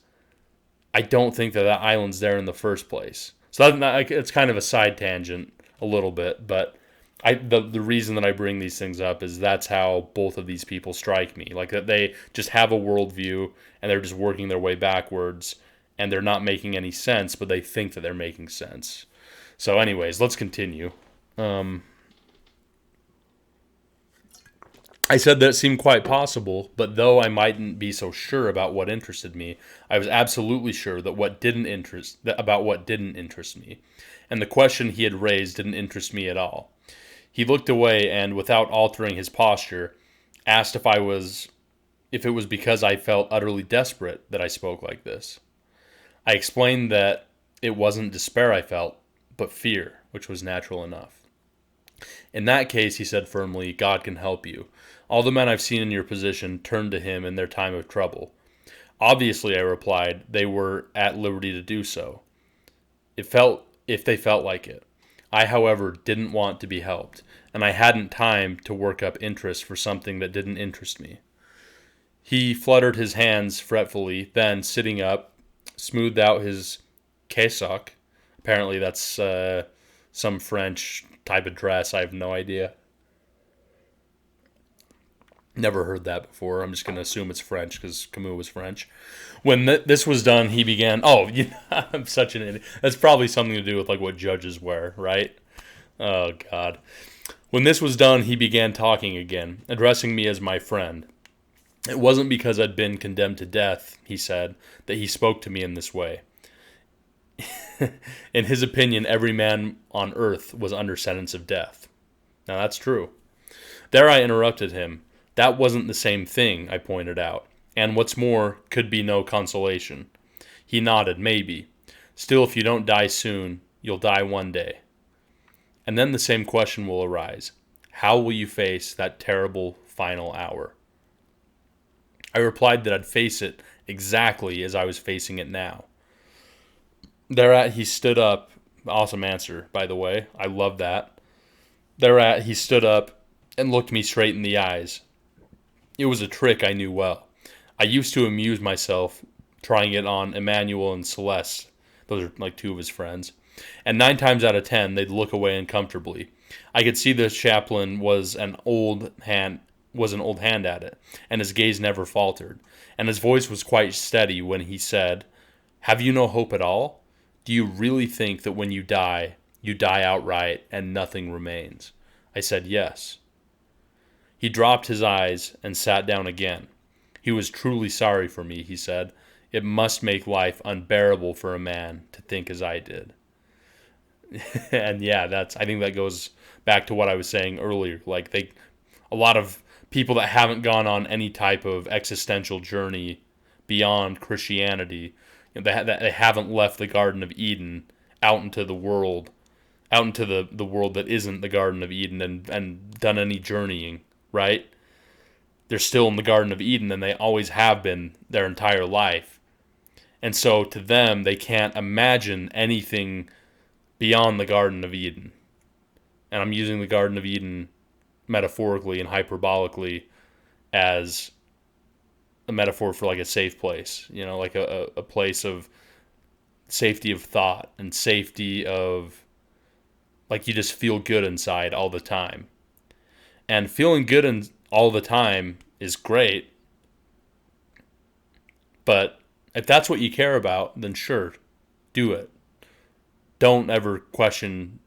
I don't think that island's there in the first place. So it's kind of a side tangent a little bit, but the reason that I bring these things up is that's how both of these people strike me. Like that they just have a worldview and they're just working their way backwards and they're not making any sense, but they think that they're making sense. So anyways, let's continue. I said that it seemed quite possible, but though I mightn't be so sure about what interested me, I was absolutely sure that what didn't interest me. And the question he had raised didn't interest me at all. He looked away and, without altering his posture, asked if it was because I felt utterly desperate that I spoke like this. I explained that it wasn't despair I felt, but fear, which was natural enough. In that case, he said firmly, God can help you. All the men I've seen in your position turned to him in their time of trouble. Obviously, I replied, they were at liberty to do so, if they felt like it. I, however, didn't want to be helped, and I hadn't time to work up interest for something that didn't interest me. He fluttered his hands fretfully, then, sitting up, smoothed out his cassock. Apparently that's some French type of dress. I have no idea. Never heard that before. I'm just going to assume it's French because Camus was French. When this was done, he began... Oh, I'm such an idiot. That's probably something to do with like what judges wear, right? Oh, God. When this was done, he began talking again, addressing me as my friend. It wasn't because I'd been condemned to death, he said, that he spoke to me in this way. In his opinion, every man on earth was under sentence of death. Now, that's true. There I interrupted him. That wasn't the same thing, I pointed out, and what's more, could be no consolation. He nodded, maybe. Still, if you don't die soon, you'll die one day. And then the same question will arise. How will you face that terrible final hour? I replied that I'd face it exactly as I was facing it now. Thereat he stood up. Awesome answer, by the way. I love that. Thereat he stood up and looked me straight in the eyes. It was a trick I knew well. I used to amuse myself trying it on Emmanuel and Celeste. Those are like two of his friends. And 9 times out of 10, they'd look away uncomfortably. I could see the chaplain was an old hand at it, and his gaze never faltered. And his voice was quite steady when he said, "Have you no hope at all? Do you really think that when you die outright and nothing remains?" I said yes. He dropped his eyes and sat down again. He was truly sorry for me, he said. It must make life unbearable for a man to think as I did. And yeah, I think that goes back to what I was saying earlier. Like a lot of people that haven't gone on any type of existential journey beyond Christianity, They haven't left the Garden of Eden out into the world, out into the world that isn't the Garden of Eden, and done any journeying, right? They're still in the Garden of Eden, and they always have been their entire life. And so to them, they can't imagine anything beyond the Garden of Eden. And I'm using the Garden of Eden metaphorically and hyperbolically as a metaphor for like a safe place, like a place of safety of thought and safety of, like, you just feel good inside all the time. And feeling good all the time is great, but if that's what you care about, then sure, do it. Don't ever question.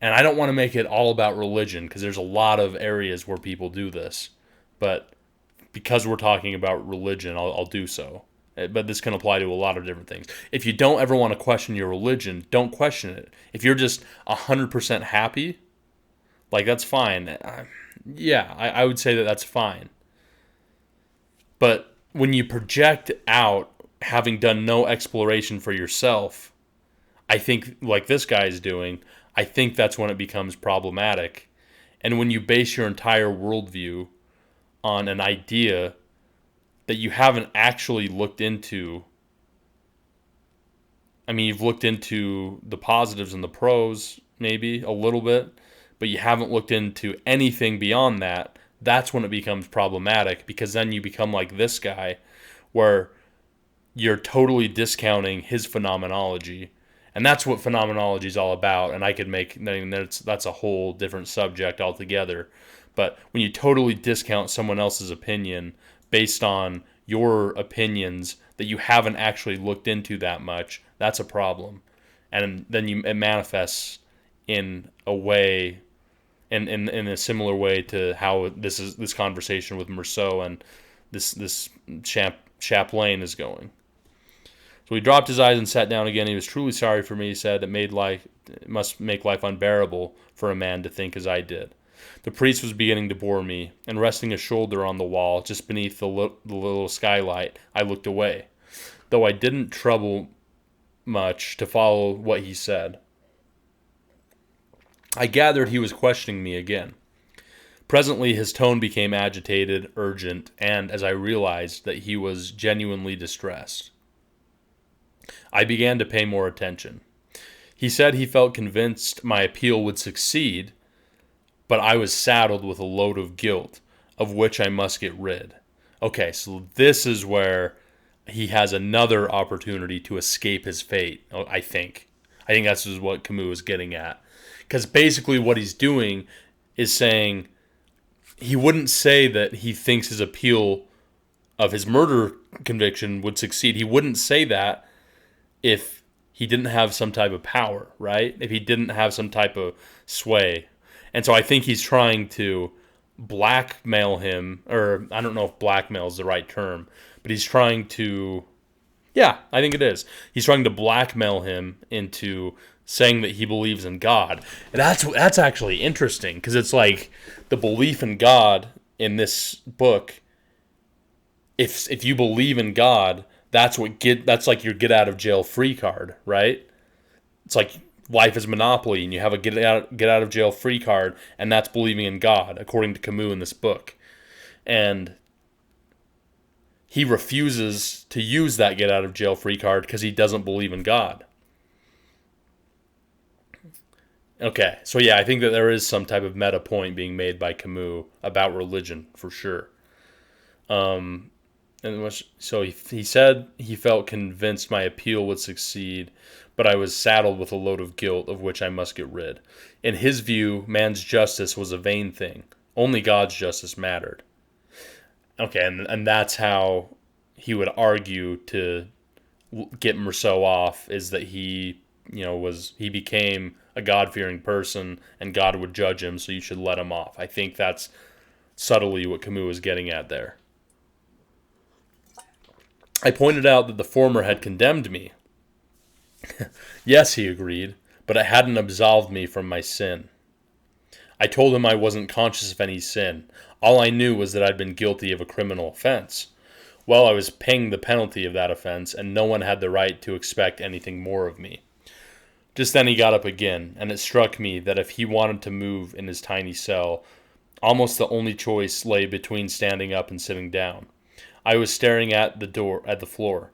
And I don't want to make it all about religion, because there's a lot of areas where people do this. But because we're talking about religion, I'll do so. But this can apply to a lot of different things. If you don't ever want to question your religion, don't question it. If you're just 100% happy, like, that's fine. Yeah, I would say that that's fine. But when you project out, having done no exploration for yourself, I think, like this guy's doing, I think that's when it becomes problematic. And when you base your entire worldview on an idea that you haven't actually looked into. I mean, you've looked into the positives and the pros, maybe, a little bit, but you haven't looked into anything beyond that. That's when it becomes problematic, because then you become like this guy, where you're totally discounting his phenomenology. And that's what phenomenology is all about. And I could make, that's a whole different subject altogether. But when you totally discount someone else's opinion based on your opinions that you haven't actually looked into that much, that's a problem. And then it manifests in a way, in a similar way to how this conversation with Meursault and this Chaplain is going. So he dropped his eyes and sat down again. He was truly sorry for me, he said. It must make life unbearable for a man to think as I did. The priest was beginning to bore me, and resting a shoulder on the wall, just beneath the little skylight, I looked away, though I didn't trouble much to follow what he said. I gathered he was questioning me again. Presently his tone became agitated, urgent, and, as I realized, that he was genuinely distressed, I began to pay more attention. He said he felt convinced my appeal would succeed, but I was saddled with a load of guilt, of which I must get rid. Okay, so this is where he has another opportunity to escape his fate, I think. I think that's what Camus is getting at. Because basically what he's doing is saying, he wouldn't say that he thinks his appeal of his murder conviction would succeed. He wouldn't say that if he didn't have some type of power, right? If he didn't have some type of sway. And so I think he's trying to blackmail him, or I don't know if blackmail is the right term, but he's trying to, yeah, I think it is. He's trying to blackmail him into saying that he believes in God. And that's actually interesting, because it's like the belief in God in this book, if you believe in God, that's like your get out of jail free card, right? It's like life is Monopoly, and you have a get out of jail free card, and that's believing in God, according to Camus in this book. And he refuses to use that get out of jail free card because he doesn't believe in God. Okay, so yeah, I think that there is some type of meta point being made by Camus about religion, for sure. So he said he felt convinced my appeal would succeed, but I was saddled with a load of guilt of which I must get rid. In his view, man's justice was a vain thing. Only God's justice mattered. Okay, and that's how he would argue to get Meursault off, is that he became a God-fearing person and God would judge him, so you should let him off. I think that's subtly what Camus is getting at there. I pointed out that the former had condemned me. Yes, he agreed, but it hadn't absolved me from my sin. I told him I wasn't conscious of any sin. All I knew was that I'd been guilty of a criminal offense. Well, I was paying the penalty of that offense, and no one had the right to expect anything more of me. Just then he got up again, and it struck me that if he wanted to move in his tiny cell, almost the only choice lay between standing up and sitting down. I was staring at the floor.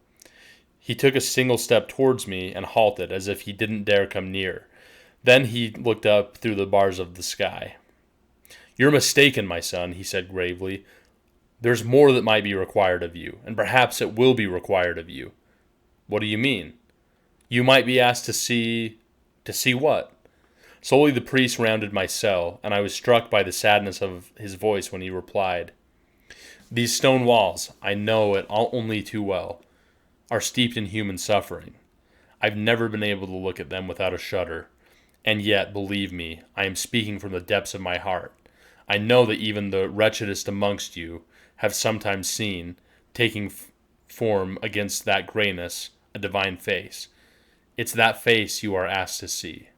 He took a single step towards me and halted as if he didn't dare come near. Then he looked up through the bars of the sky. "You're mistaken, my son," he said gravely. "There's more that might be required of you, and perhaps it will be required of you." "What do you mean?" "You might be asked to see..." "To see what?" Slowly the priest rounded my cell, and I was struck by the sadness of his voice when he replied, "These stone walls, I know it only too well, are steeped in human suffering. I've never been able to look at them without a shudder. And yet, believe me, I am speaking from the depths of my heart. I know that even the wretchedest amongst you have sometimes seen, taking form against that grayness, a divine face. It's that face you are asked to see."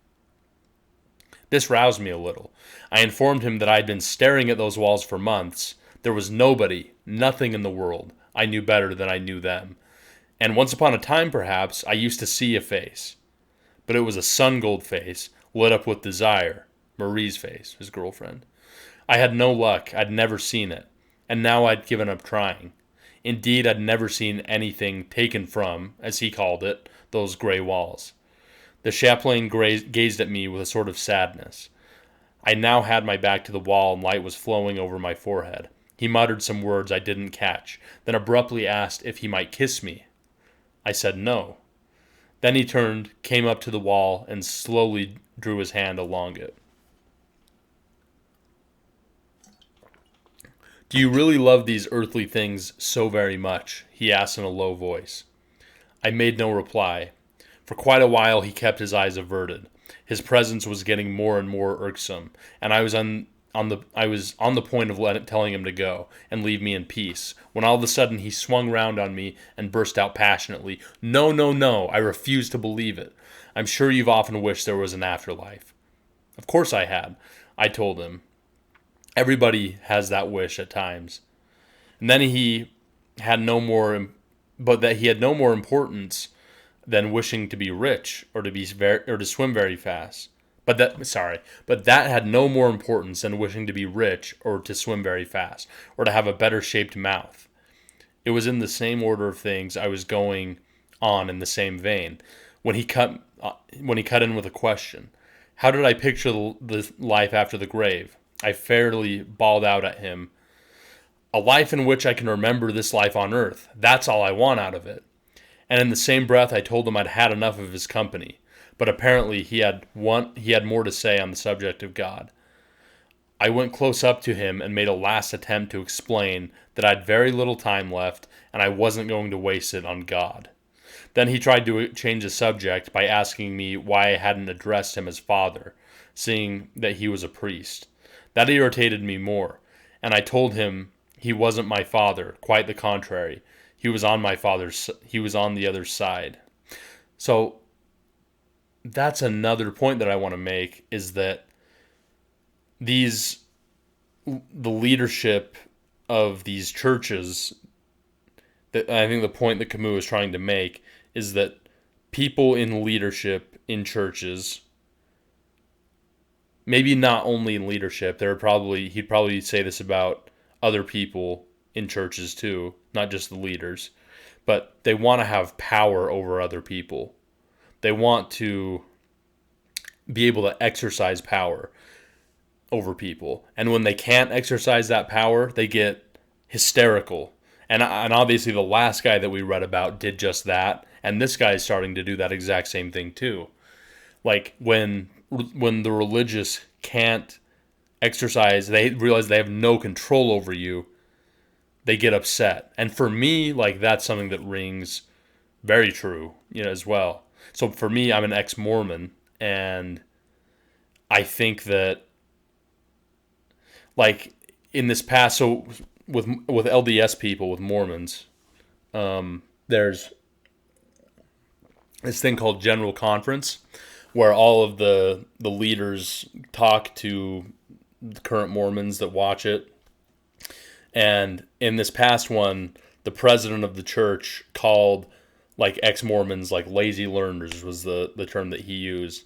This roused me a little. I informed him that I had been staring at those walls for months. There was nobody, nothing in the world I knew better than I knew them. And once upon a time, perhaps, I used to see a face. But it was a sun-gold face, lit up with desire. Marie's face, his girlfriend. I had no luck. I'd never seen it. And now I'd given up trying. Indeed, I'd never seen anything taken from, as he called it, those gray walls. The chaplain gazed at me with a sort of sadness. I now had my back to the wall and light was flowing over my forehead. He muttered some words I didn't catch, then abruptly asked if he might kiss me. I said no. Then he turned, came up to the wall, and slowly drew his hand along it. "Do you really love these earthly things so very much?" he asked in a low voice. I made no reply. For quite a while he kept his eyes averted. His presence was getting more and more irksome, and I was on the point of telling him to go and leave me in peace, when all of a sudden he swung round on me and burst out passionately, "No, no, no, I refuse to believe it. I'm sure you've often wished there was an afterlife." Of course I had, I told him. Everybody has that wish at times. And then he had no more, but that he had no more importance than wishing to be rich or to swim very fast. But that had no more importance than wishing to be rich or to swim very fast or to have a better shaped mouth. It was in the same order of things. I was going on in the same vein when he cut in with a question. How did I picture the life after the grave? I fairly bawled out at him, "A life in which I can remember this life on earth. That's all I want out of it." And in the same breath I told him I'd had enough of his company. But apparently he had more to say on the subject of God. I went close up to him and made a last attempt to explain that I'd very little time left and I wasn't going to waste it on God. Then he tried to change the subject by asking me why I hadn't addressed him as father, seeing that he was a priest. That irritated me more, and I told him he wasn't my father, quite the contrary. He was on the other side. So that's another point that I want to make, is that the leadership of these churches, that I think the point that Camus is trying to make is that people in leadership in churches, maybe not only in leadership, he'd probably say this about other people in churches too, not just the leaders, but they want to have power over other people. They want to be able to exercise power over people. And when they can't exercise that power, they get hysterical. And obviously the last guy that we read about did just that. And this guy is starting to do that exact same thing too. Like when the religious can't exercise, they realize they have no control over you, they get upset. And for me, like, that's something that rings very true, as well. So for me, I'm an ex-Mormon, and I think that, like, in this past, so with LDS people, with Mormons, there's this thing called General Conference, where all of the leaders talk to the current Mormons that watch it. And in this past one, the president of the church called like ex-Mormons like lazy learners was the term that he used.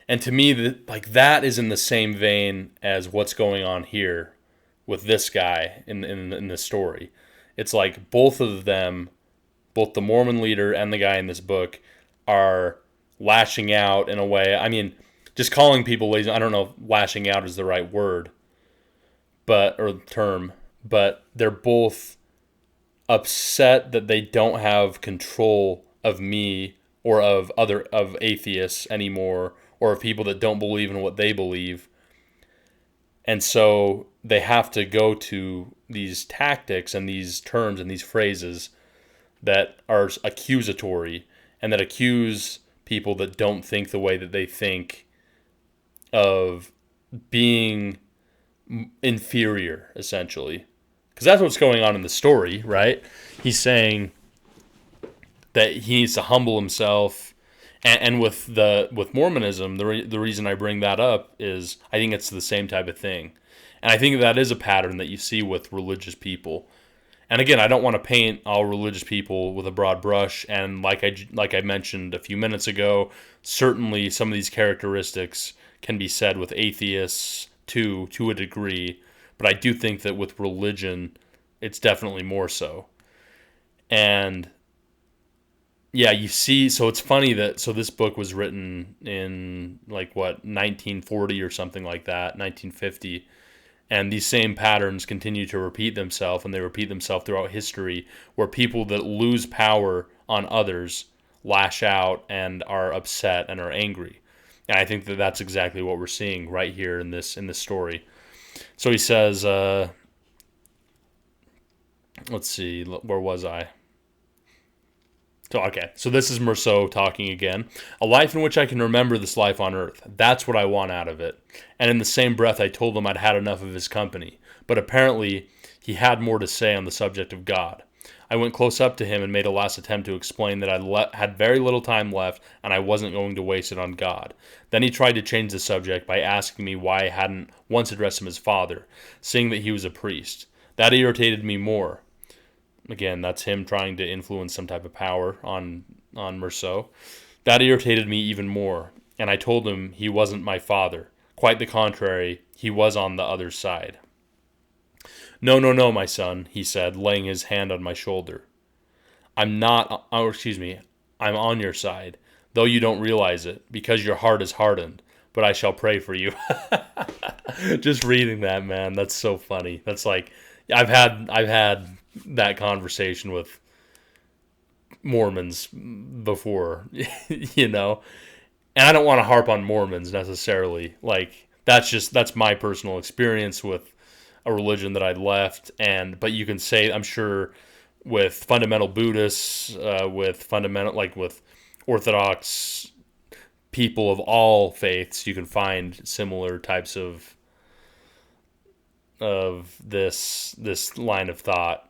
And to me, that is in the same vein as what's going on here with this guy in this story. It's like both of them, both the Mormon leader and the guy in this book, are lashing out in a way. I mean, just calling people lazy, I don't know if lashing out is the right word, or term, but they're both upset that they don't have control of me or of atheists anymore, or of people that don't believe in what they believe. And so they have to go to these tactics and these terms and these phrases that are accusatory and that accuse people that don't think the way that they think of being inferior, essentially. Because that's what's going on in the story, right? He's saying that he needs to humble himself. And with Mormonism, the reason I bring that up is I think it's the same type of thing. And I think that is a pattern that you see with religious people. And again, I don't want to paint all religious people with a broad brush. And like I mentioned a few minutes ago, certainly some of these characteristics can be said with atheists to a degree. But I do think that with religion, it's definitely more so. And yeah, you see, so it's funny that, so this book was written in 1940 or something like that, 1950. And these same patterns continue to repeat themselves, and they repeat themselves throughout history, where people that lose power on others lash out and are upset and are angry. And I think that that's exactly what we're seeing right here in this story. So he says, let's see, where was I? So this is Meursault talking again. A life in which I can remember this life on earth. That's what I want out of it. And in the same breath, I told him I'd had enough of his company. But apparently, he had more to say on the subject of God. I went close up to him and made a last attempt to explain that I had very little time left and I wasn't going to waste it on God. Then he tried to change the subject by asking me why I hadn't once addressed him as father, seeing that he was a priest. That irritated me more. Again, that's him trying to influence some type of power on Meursault. That irritated me even more, and I told him he wasn't my father. Quite the contrary, he was on the other side. No, no, no, my son, he said, laying his hand on my shoulder. I'm on your side, though you don't realize it, because your heart is hardened, but I shall pray for you. Just reading that, man, that's so funny. That's like, I've had that conversation with Mormons before, And I don't want to harp on Mormons necessarily. Like, that's my personal experience with a religion that I left. But you can say, I'm sure, with fundamental Buddhists, with Orthodox people of all faiths, you can find similar types of this line of thought.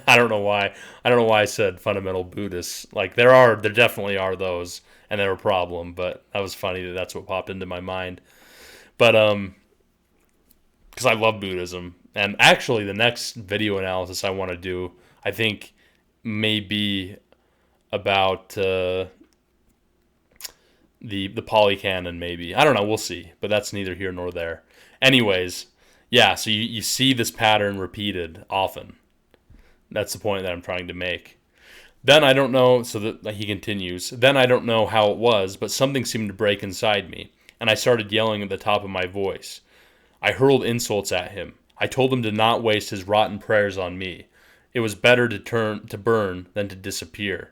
I don't know why I said fundamental Buddhists. Like, there definitely are those, and they're a problem. But that was funny that's what popped into my mind. But because I love Buddhism, and actually the next video analysis I want to do, I think, may be about the polycanon. Maybe, I don't know. We'll see. But that's neither here nor there. Anyways, yeah. So you see this pattern repeated often. That's the point that I'm trying to make. Then I don't know, so that he continues, then I don't know how it was, but something seemed to break inside me, and I started yelling at the top of my voice. I hurled insults at him. I told him to not waste his rotten prayers on me. It was better to burn than to disappear.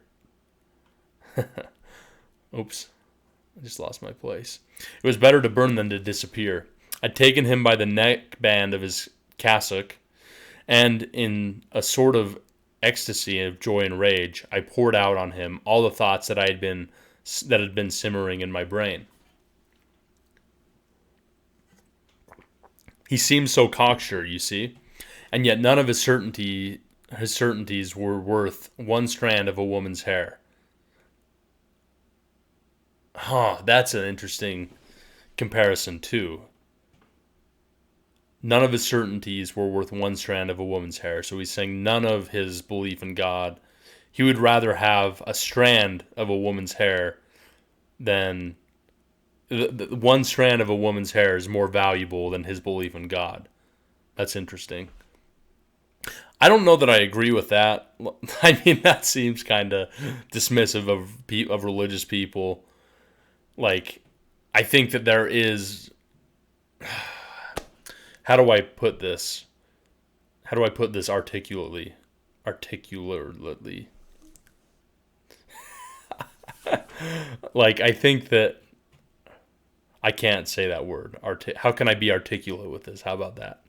Oops, I just lost my place. It was better to burn than to disappear. I'd taken him by the neckband of his cassock, and in a sort of ecstasy of joy and rage, I poured out on him all the thoughts that had been simmering in my brain. He seemed so cocksure, you see, and yet none of his certainties were worth one strand of a woman's hair. That's an interesting comparison too. none of his certainties were worth one strand of a woman's hair. So he's saying none of his belief in God. He would rather have a strand of a woman's hair than one strand of a woman's hair is more valuable than his belief in God. That's interesting. I don't know that I agree with that. I mean, that seems kind of dismissive of religious people. Like, I think that there is. How do I put this? How do I put this articulately? Articulately. Like, I think that I can't say that word. How can I be articulate with this? How about that?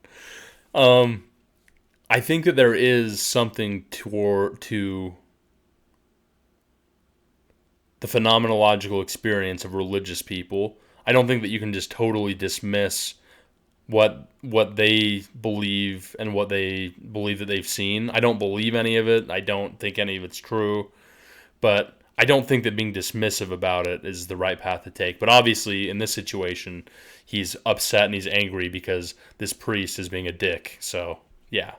I think that there is something to the phenomenological experience of religious people. I don't think that you can just totally dismiss what they believe and what they believe that they've seen. I don't believe any of it. I don't think any of it's true. But I don't think that being dismissive about it is the right path to take. But obviously, in this situation, he's upset and he's angry because this priest is being a dick. So, yeah.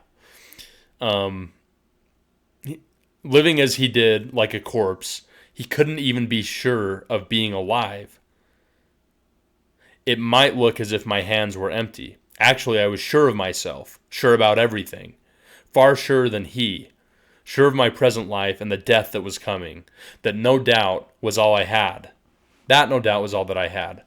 Living as he did, like a corpse, he couldn't even be sure of being alive. It might look as if my hands were empty. Actually, I was sure of myself, sure about everything, far surer than he, sure of my present life and the death that was coming, that no doubt was all I had. That, no doubt, was all that I had.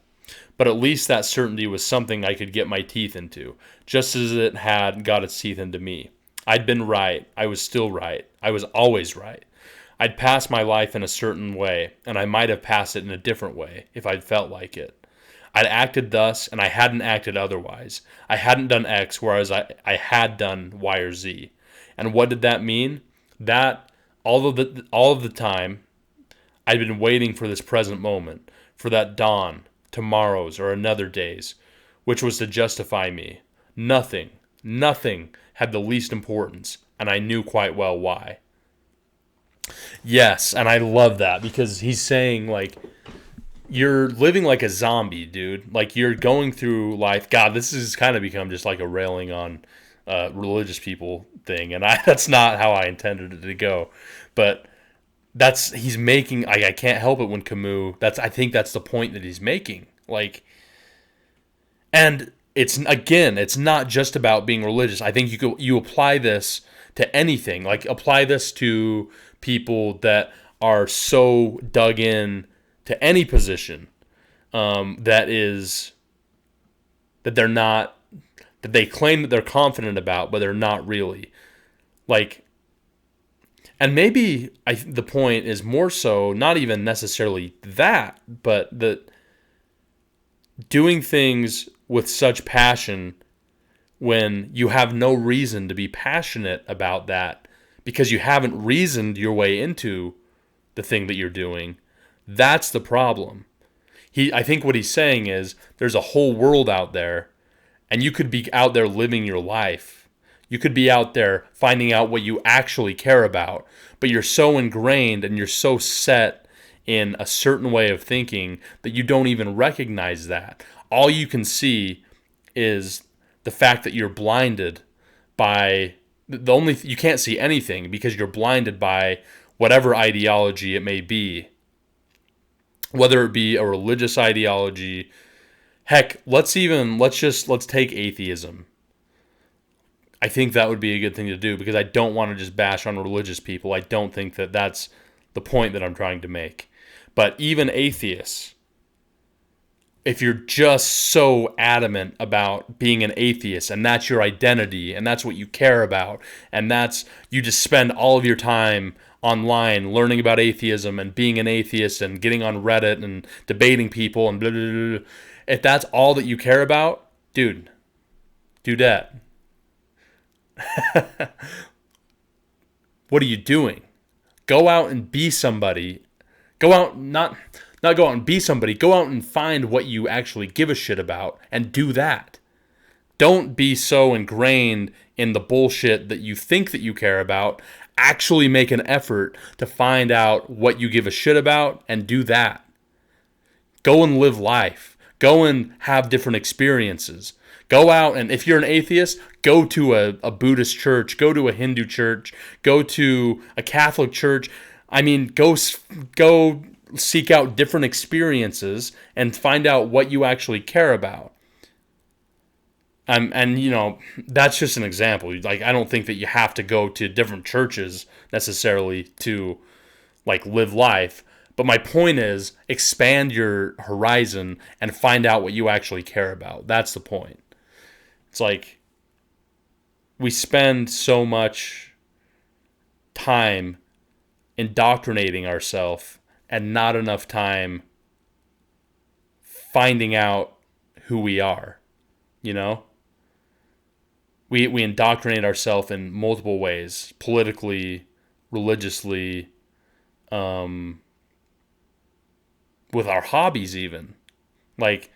But at least that certainty was something I could get my teeth into, just as it had got its teeth into me. I'd been right. I was still right. I was always right. I'd passed my life in a certain way, and I might have passed it in a different way if I'd felt like it. I'd acted thus, and I hadn't acted otherwise. I hadn't done X, whereas I had done Y or Z. And what did that mean? That all of the time, I'd been waiting for this present moment, for that dawn, tomorrow's or another day's, which was to justify me. Nothing had the least importance, and I knew quite well why. Yes, and I love that because he's saying, like, you're living like a zombie, dude. Like, you're going through life. God, this has kind of become just like a railing on religious people thing, and that's not how I intended it to go. But he's making. I can't help it when Camus. I think that's the point that he's making. Like, and it's not just about being religious. I think you apply this to anything. Like, apply this to people that are so dug in to any position that they claim that they're confident about, but they're not really. Like, and maybe the point is more so not even necessarily that, but that doing things with such passion when you have no reason to be passionate about that because you haven't reasoned your way into the thing that you're doing. That's the problem. I think what he's saying is there's a whole world out there, and you could be out there living your life. You could be out there finding out what you actually care about, but you're so ingrained and you're so set in a certain way of thinking that you don't even recognize that. All you can see is the fact that you're blinded by you can't see anything because you're blinded by whatever ideology it may be. Whether it be a religious ideology, heck, let's take atheism. I think that would be a good thing to do because I don't want to just bash on religious people. I don't think that that's the point that I'm trying to make. But even atheists, if you're just so adamant about being an atheist and that's your identity and that's what you care about and you just spend all of your time online learning about atheism and being an atheist and getting on Reddit and debating people and blah, blah, blah, blah. If that's all that you care about, dude, do that. What are you doing? Go out and be somebody. Go out, not go out and be somebody. Go out and find what you actually give a shit about and do that. Don't be so ingrained in the bullshit that you think that you care about. Actually make an effort to find out what you give a shit about and do that. Go and live life. Go and have different experiences. Go out, and if you're an atheist, go to a Buddhist church, go to a Hindu church, go to a Catholic church. I mean, go seek out different experiences and find out what you actually care about. And you know, that's just an example. Like, I don't think that you have to go to different churches necessarily to like live life. But my point is, expand your horizon and find out what you actually care about. That's the point. It's like we spend so much time indoctrinating ourselves and not enough time finding out who we are, you know? We indoctrinate ourselves in multiple ways, politically, religiously, with our hobbies even. Like,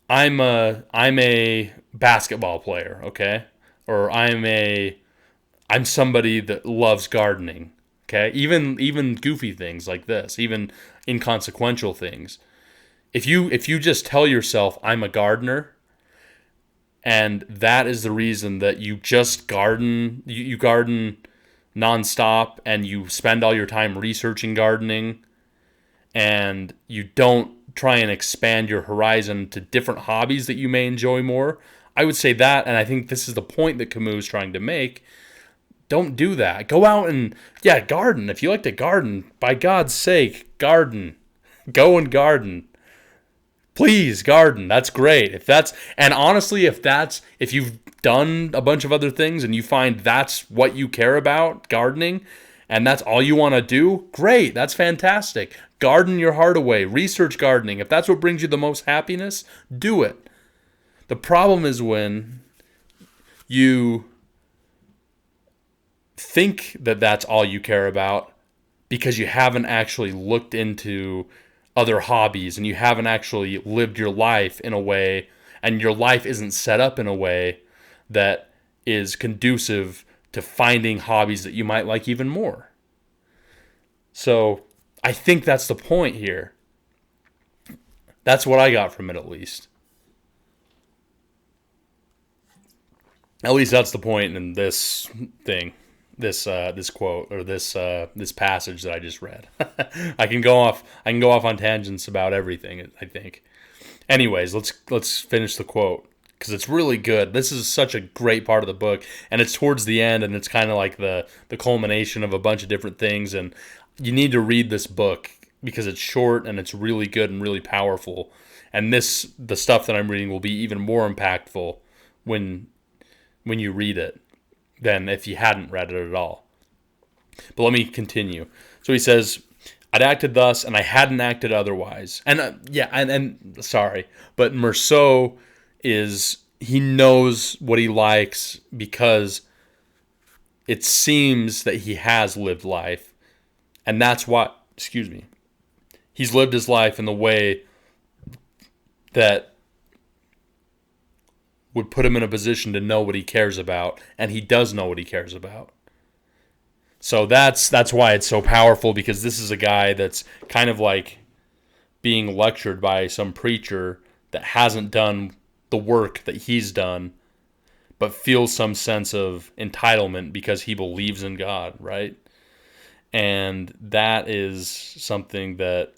I'm a basketball player, okay? Or I'm somebody that loves gardening, okay? Even goofy things like this, even inconsequential things. If you just tell yourself I'm a gardener, and that is the reason that you just garden, you garden nonstop, and you spend all your time researching gardening, and you don't try and expand your horizon to different hobbies that you may enjoy more, I would say that, and I think this is the point that Camus is trying to make. Don't do that. Go out and, yeah, garden. If you like to garden, by God's sake, garden. Go and garden. Please garden. That's great. And honestly, if you've done a bunch of other things and you find that's what you care about, gardening, and that's all you want to do, great. That's fantastic. Garden your heart away. Research gardening. If that's what brings you the most happiness, do it. The problem is when you think that that's all you care about because you haven't actually looked into other hobbies and you haven't actually lived your life in a way, and your life isn't set up in a way that is conducive to finding hobbies that you might like even more. So I think that's the point here. That's what I got from it, at least. At least that's the point in this thing, this quote, or this passage that I just read. I can go off on tangents about everything, I think. Anyways, let's finish the quote, because it's really good. This is such a great part of the book, and it's towards the end, and it's kind of like the culmination of a bunch of different things, and you need to read this book because it's short and it's really good and really powerful. And the stuff that I'm reading will be even more impactful when you read it than if you hadn't read it at all. But let me continue. So he says, I'd acted thus and I hadn't acted otherwise. And and sorry, but Meursault he knows what he likes because it seems that he has lived life. And that's what, he's lived his life in the way that would put him in a position to know what he cares about, and he does know what he cares about. So that's why it's so powerful, because this is a guy that's kind of like being lectured by some preacher that hasn't done the work that he's done, but feels some sense of entitlement because he believes in God, right? And that is something that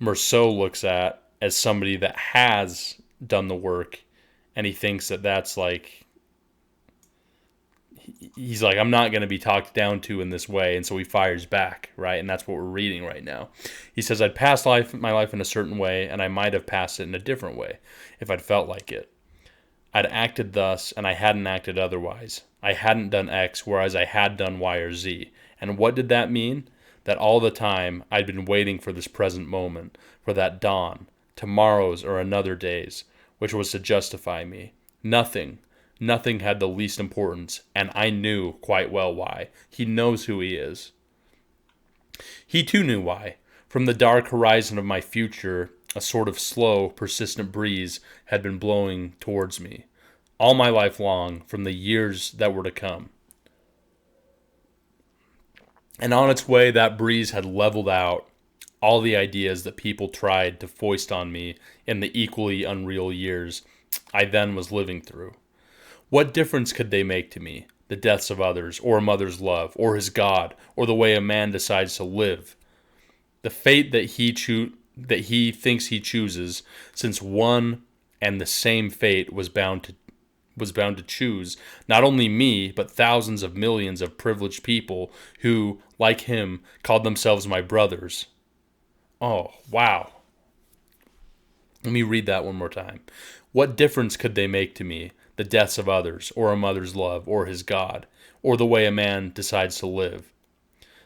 Meursault looks at as somebody that has done the work, and he thinks that that's like, he's like, I'm not going to be talked down to in this way, and so he fires back, right? And that's what we're reading right now. He says, I'd passed my life in a certain way, and I might have passed it in a different way if I'd felt like it. I'd acted thus, and I hadn't acted otherwise. I hadn't done X, whereas I had done Y or Z. And what did that mean? That all the time I'd been waiting for this present moment, for that dawn, tomorrow's or another day's, which was to justify me. Nothing had the least importance, and I knew quite well why. He knows who he is. He too knew why. From the dark horizon of my future, a sort of slow, persistent breeze had been blowing towards me, all my life long, from the years that were to come. And on its way, that breeze had leveled out all the ideas that people tried to foist on me in the equally unreal years I then was living through. What difference could they make to me? The deaths of others, or a mother's love, or his God, or the way a man decides to live. The fate that he thinks he chooses, since one and the same fate was bound to choose not only me, but thousands of millions of privileged people who, like him, called themselves my brothers. Oh, wow. Let me read that one more time. What difference could they make to me, the deaths of others, or a mother's love, or his God, or the way a man decides to live?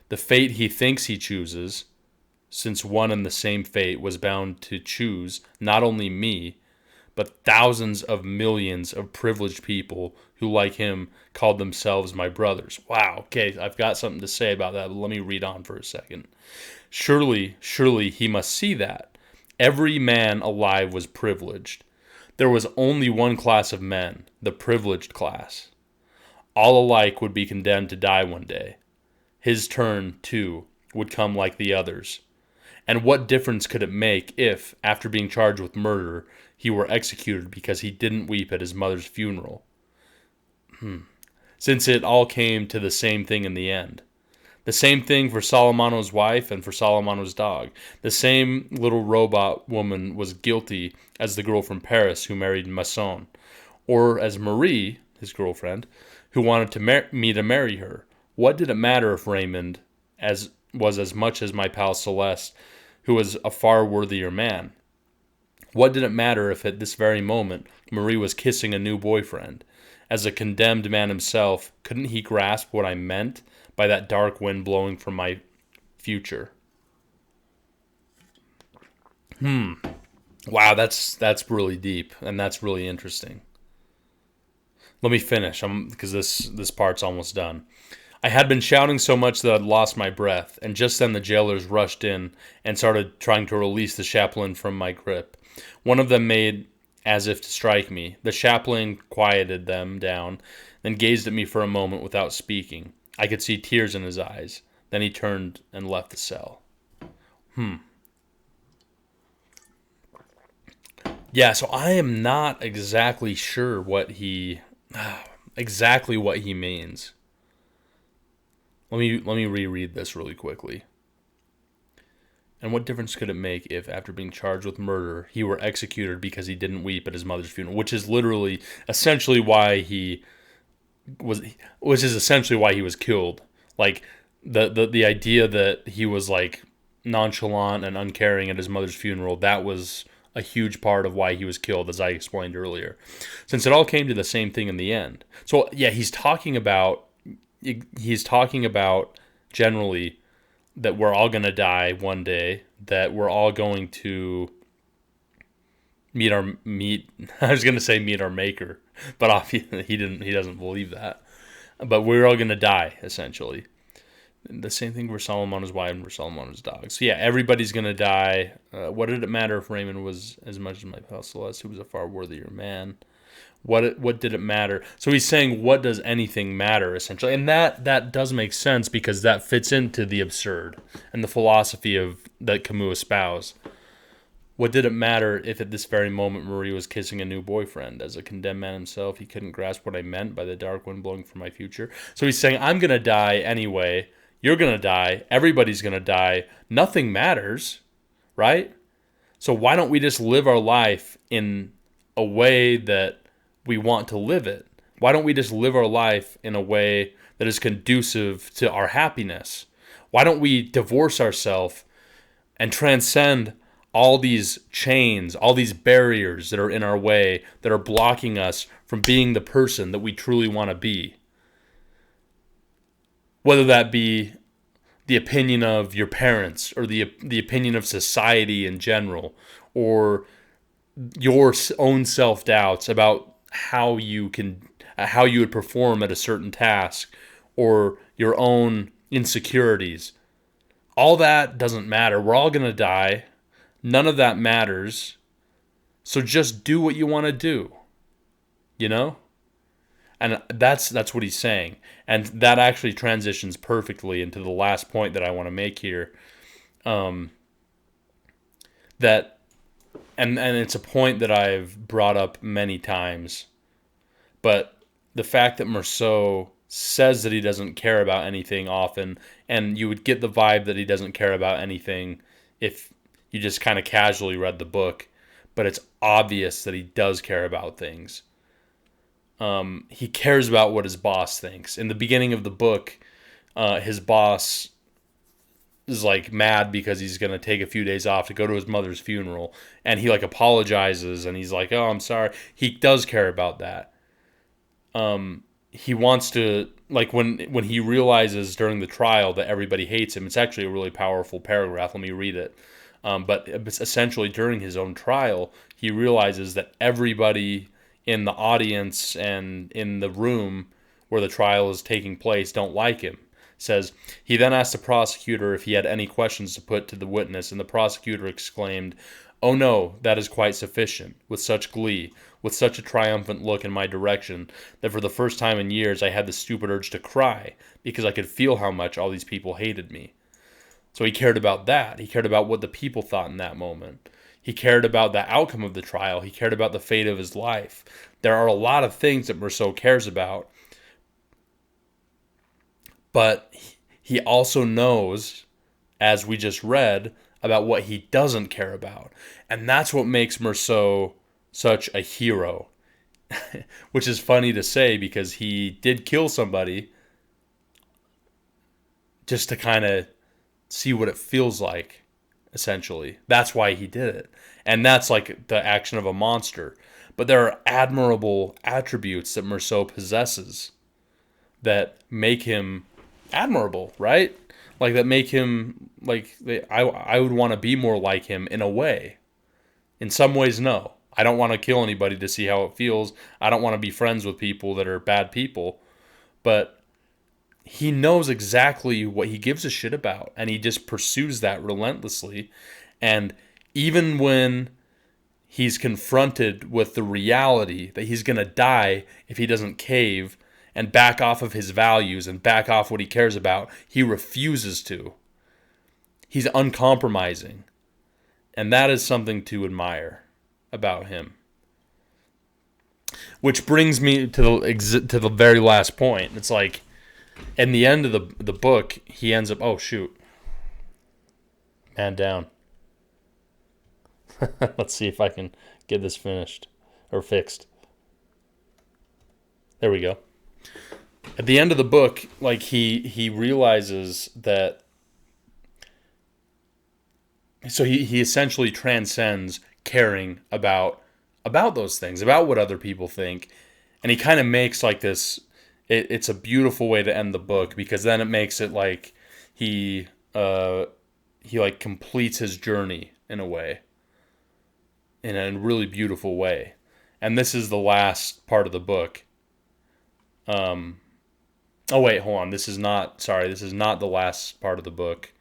The fate he thinks he chooses, since one and the same fate was bound to choose not only me, but thousands of millions of privileged people who, like him, called themselves my brothers. Wow, okay, I've got something to say about that, but let me read on for a second. Surely, surely he must see that. Every man alive was privileged. There was only one class of men, the privileged class. All alike would be condemned to die one day. His turn, too, would come like the others. And what difference could it make if, after being charged with murder, he were executed because he didn't weep at his mother's funeral? Since it all came to the same thing in the end. The same thing for Solomano's wife and for Solomano's dog. The same little robot woman was guilty as the girl from Paris who married Meursault, or as Marie, his girlfriend, who wanted me to marry her. What did it matter if Raymond was as much as my pal Celeste, who was a far worthier man? What did it matter if at this very moment Marie was kissing a new boyfriend? As a condemned man himself, couldn't he grasp what I meant by that dark wind blowing from my future? Wow, that's really deep, and that's really interesting. Let me finish, because this part's almost done. I had been shouting so much that I'd lost my breath, and just then the jailers rushed in and started trying to release the chaplain from my grip. One of them made as if to strike me. The chaplain quieted them down, then gazed at me for a moment without speaking. I could see tears in his eyes. Then he turned and left the cell. Yeah, so I am not exactly sure what he means. Let me reread this really quickly. And what difference could it make if, after being charged with murder, he were executed because he didn't weep at his mother's funeral? Which is essentially why he was killed. Like the idea that he was like nonchalant and uncaring at his mother's funeral, that was a huge part of why he was killed, as I explained earlier. Since it all came to the same thing in the end. So yeah, he's talking about generally that we're all going to die one day, that we're all going to meet I was going to say meet our maker, but obviously he doesn't believe that. But we're all going to die, essentially. The same thing for Solomon, his wife, and for Solomon's dog. So yeah, everybody's going to die. What did it matter if Raymond was as much as my pal Celeste, who was a far worthier man? What did it matter? So he's saying, what does anything matter, essentially? And that does make sense, because that fits into the absurd and the philosophy that Camus espoused. What did it matter if at this very moment Marie was kissing a new boyfriend? As a condemned man himself, he couldn't grasp what I meant by the dark wind blowing from my future. So he's saying, I'm going to die anyway. You're going to die. Everybody's going to die. Nothing matters, right? So why don't we just live our life in a way that we want to live it? Why don't we just live our life in a way that is conducive to our happiness? Why don't we divorce ourselves and transcend all these chains, all these barriers that are in our way, that are blocking us from being the person that we truly want to be? Whether that be the opinion of your parents, or the opinion of society in general, or your own self-doubts about how you would perform at a certain task, or your own insecurities. All that doesn't matter. We're all going to die. None of that matters. So just do what you want to do. You know? And that's what he's saying. And that actually transitions perfectly into the last point that I want to make here. that, and it's a point that I've brought up many times, but the fact that Meursault says that he doesn't care about anything often, and you would get the vibe that he doesn't care about anything if you just kind of casually read the book, but it's obvious that he does care about things. He cares about what his boss thinks. In the beginning of the book, his boss is like mad because he's going to take a few days off to go to his mother's funeral, and he like apologizes and he's like, "Oh, I'm sorry." He does care about that. He wants to, like, when he realizes during the trial that everybody hates him. It's actually a really powerful paragraph. Let me read it. But it's essentially during his own trial, he realizes that everybody in the audience and in the room where the trial is taking place don't like him. Says, he then asked the prosecutor if he had any questions to put to the witness, and the prosecutor exclaimed, "Oh no, that is quite sufficient," with such glee, with such a triumphant look in my direction, that for the first time in years I had the stupid urge to cry, because I could feel how much all these people hated me. So he cared about that. He cared about what the people thought in that moment. He cared about the outcome of the trial. He cared about the fate of his life. There are a lot of things that Meursault cares about, but he also knows, as we just read, about what he doesn't care about. And that's what makes Meursault such a hero. Which is funny to say because he did kill somebody just to kind of see what it feels like, essentially. That's why he did it. And that's like the action of a monster. But there are admirable attributes that Meursault possesses that make him admirable, right? Like that make him like I would want to be more like him in a way. In some ways, no. I don't want to kill anybody to see how it feels. I don't want to be friends with people that are bad people. But he knows exactly what he gives a shit about, and he just pursues that relentlessly. And even when he's confronted with the reality that he's going to die if he doesn't cave and back off of his values and back off what he cares about, he refuses to. He's uncompromising. And that is something to admire about him. Which brings me to the very last point. It's like, in the end of the book, he ends up, oh shoot, man down. Let's see if I can get this finished or fixed. There we go. At the end of the book, like he realizes that, so he essentially transcends caring about those things, about what other people think, and he kind of makes like this. It's a beautiful way to end the book because then it makes it like he like completes his journey in a way, in a really beautiful way, and this is the last part of the book. Oh wait, hold on. This is not the last part of the book,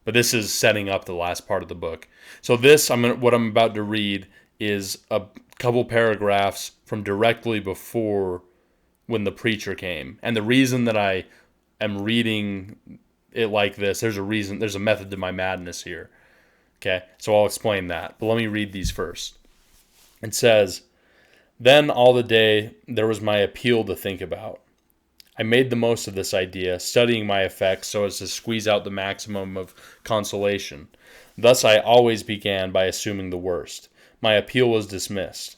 but this is setting up the last part of the book. So what I'm about to read is a couple paragraphs from directly before when the preacher came. And the reason that I am reading it like this, there's a method to my madness here. Okay, so I'll explain that. But let me read these first. It says, "Then all the day there was my appeal to think about. I made the most of this idea, studying my effects so as to squeeze out the maximum of consolation. Thus I always began by assuming the worst. My appeal was dismissed.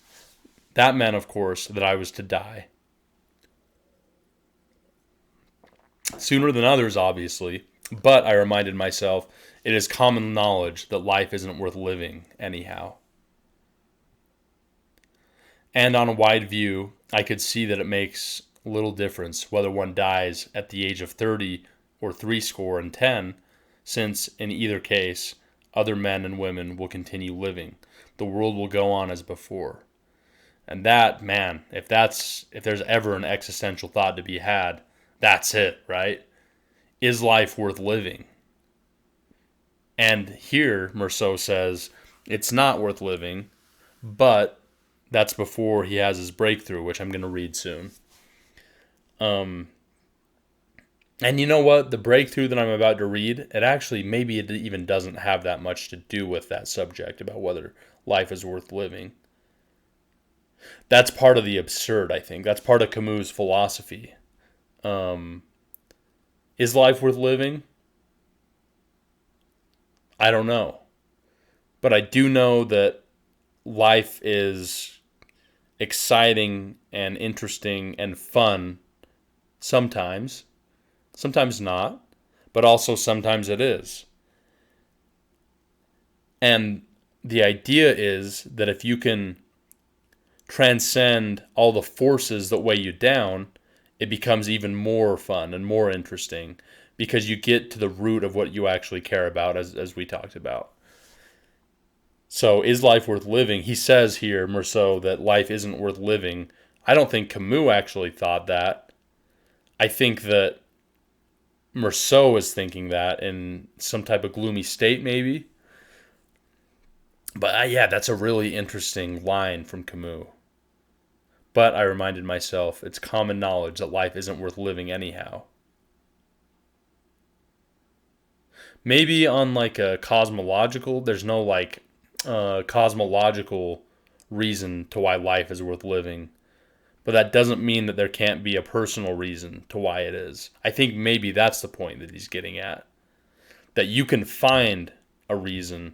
That meant, of course, that I was to die. Sooner than others, obviously, but I reminded myself, it is common knowledge that life isn't worth living anyhow. And on a wide view, I could see that it makes little difference whether one dies at the age of 30 or 70, since in either case, other men and women will continue living. The world will go on as before." And that, man, if there's ever an existential thought to be had, that's it, right? Is life worth living? And here, Meursault says, it's not worth living, but that's before he has his breakthrough, which I'm going to read soon. And you know what? The breakthrough that I'm about to read, maybe it even doesn't have that much to do with that subject about whether life is worth living. That's part of the absurd, I think. That's part of Camus' philosophy. Um, is life worth living? I don't know. But I do know that life is exciting and interesting and fun sometimes. Sometimes not. But also sometimes it is. And the idea is that if you can transcend all the forces that weigh you down, it becomes even more fun and more interesting because you get to the root of what you actually care about, as we talked about. So, is life worth living? He says here, Meursault, that life isn't worth living. I don't think Camus actually thought that. I think that Meursault is thinking that in some type of gloomy state, maybe. But yeah, that's a really interesting line from Camus. But I reminded myself, it's common knowledge that life isn't worth living anyhow. Maybe on like a cosmological, there's no like cosmological reason to why life is worth living. But that doesn't mean that there can't be a personal reason to why it is. I think maybe that's the point that he's getting at. That you can find a reason.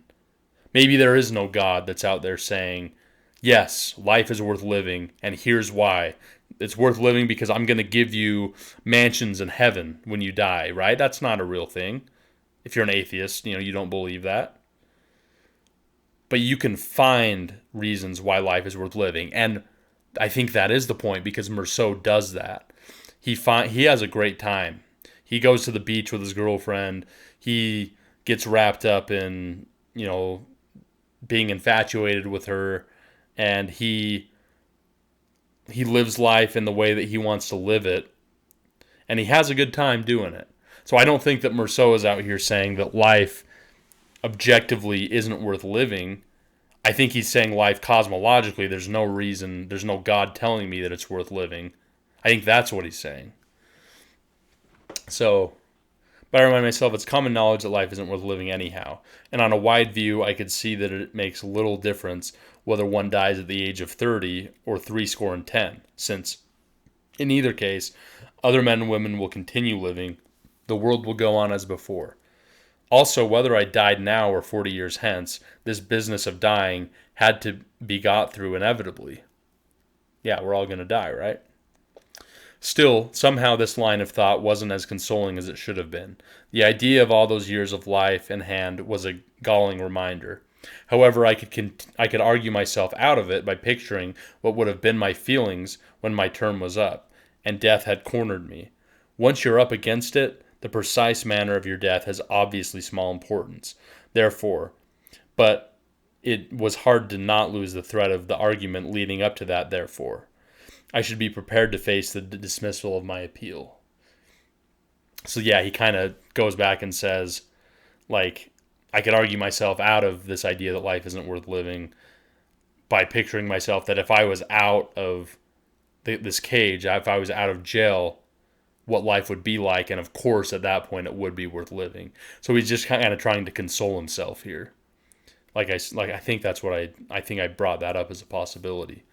Maybe there is no God that's out there saying, yes, life is worth living, and here's why. It's worth living because I'm going to give you mansions in heaven when you die, right? That's not a real thing. If you're an atheist, you don't believe that. But you can find reasons why life is worth living. And I think that is the point because Meursault does that. He has a great time. He goes to the beach with his girlfriend. He gets wrapped up in, being infatuated with her, and he lives life in the way that he wants to live it, and he has a good time doing it. So I don't think that Meursault is out here saying that life objectively isn't worth living. I think he's saying life cosmologically, there's no reason, there's no God telling me that it's worth living. I think that's what he's saying. So, but I remind myself, it's common knowledge that life isn't worth living anyhow. And on a wide view, I could see that it makes little difference whether one dies at the age of 30 or 70, since in either case, other men and women will continue living. The world will go on as before. Also, whether I died now or 40 years hence, this business of dying had to be got through inevitably. Yeah, we're all going to die, right? Still, somehow this line of thought wasn't as consoling as it should have been. The idea of all those years of life in hand was a galling reminder. However, I could argue myself out of it by picturing what would have been my feelings when my term was up, and death had cornered me. Once you're up against it, the precise manner of your death has obviously small importance. Therefore, but it was hard to not lose the thread of the argument leading up to that therefore. I should be prepared to face the dismissal of my appeal. So yeah, he kind of goes back and says, like, I could argue myself out of this idea that life isn't worth living by picturing myself that if I was out of this cage, if I was out of jail, what life would be like, and of course at that point it would be worth living. So he's just kind of trying to console himself here. I think that's what I think I brought that up as a possibility.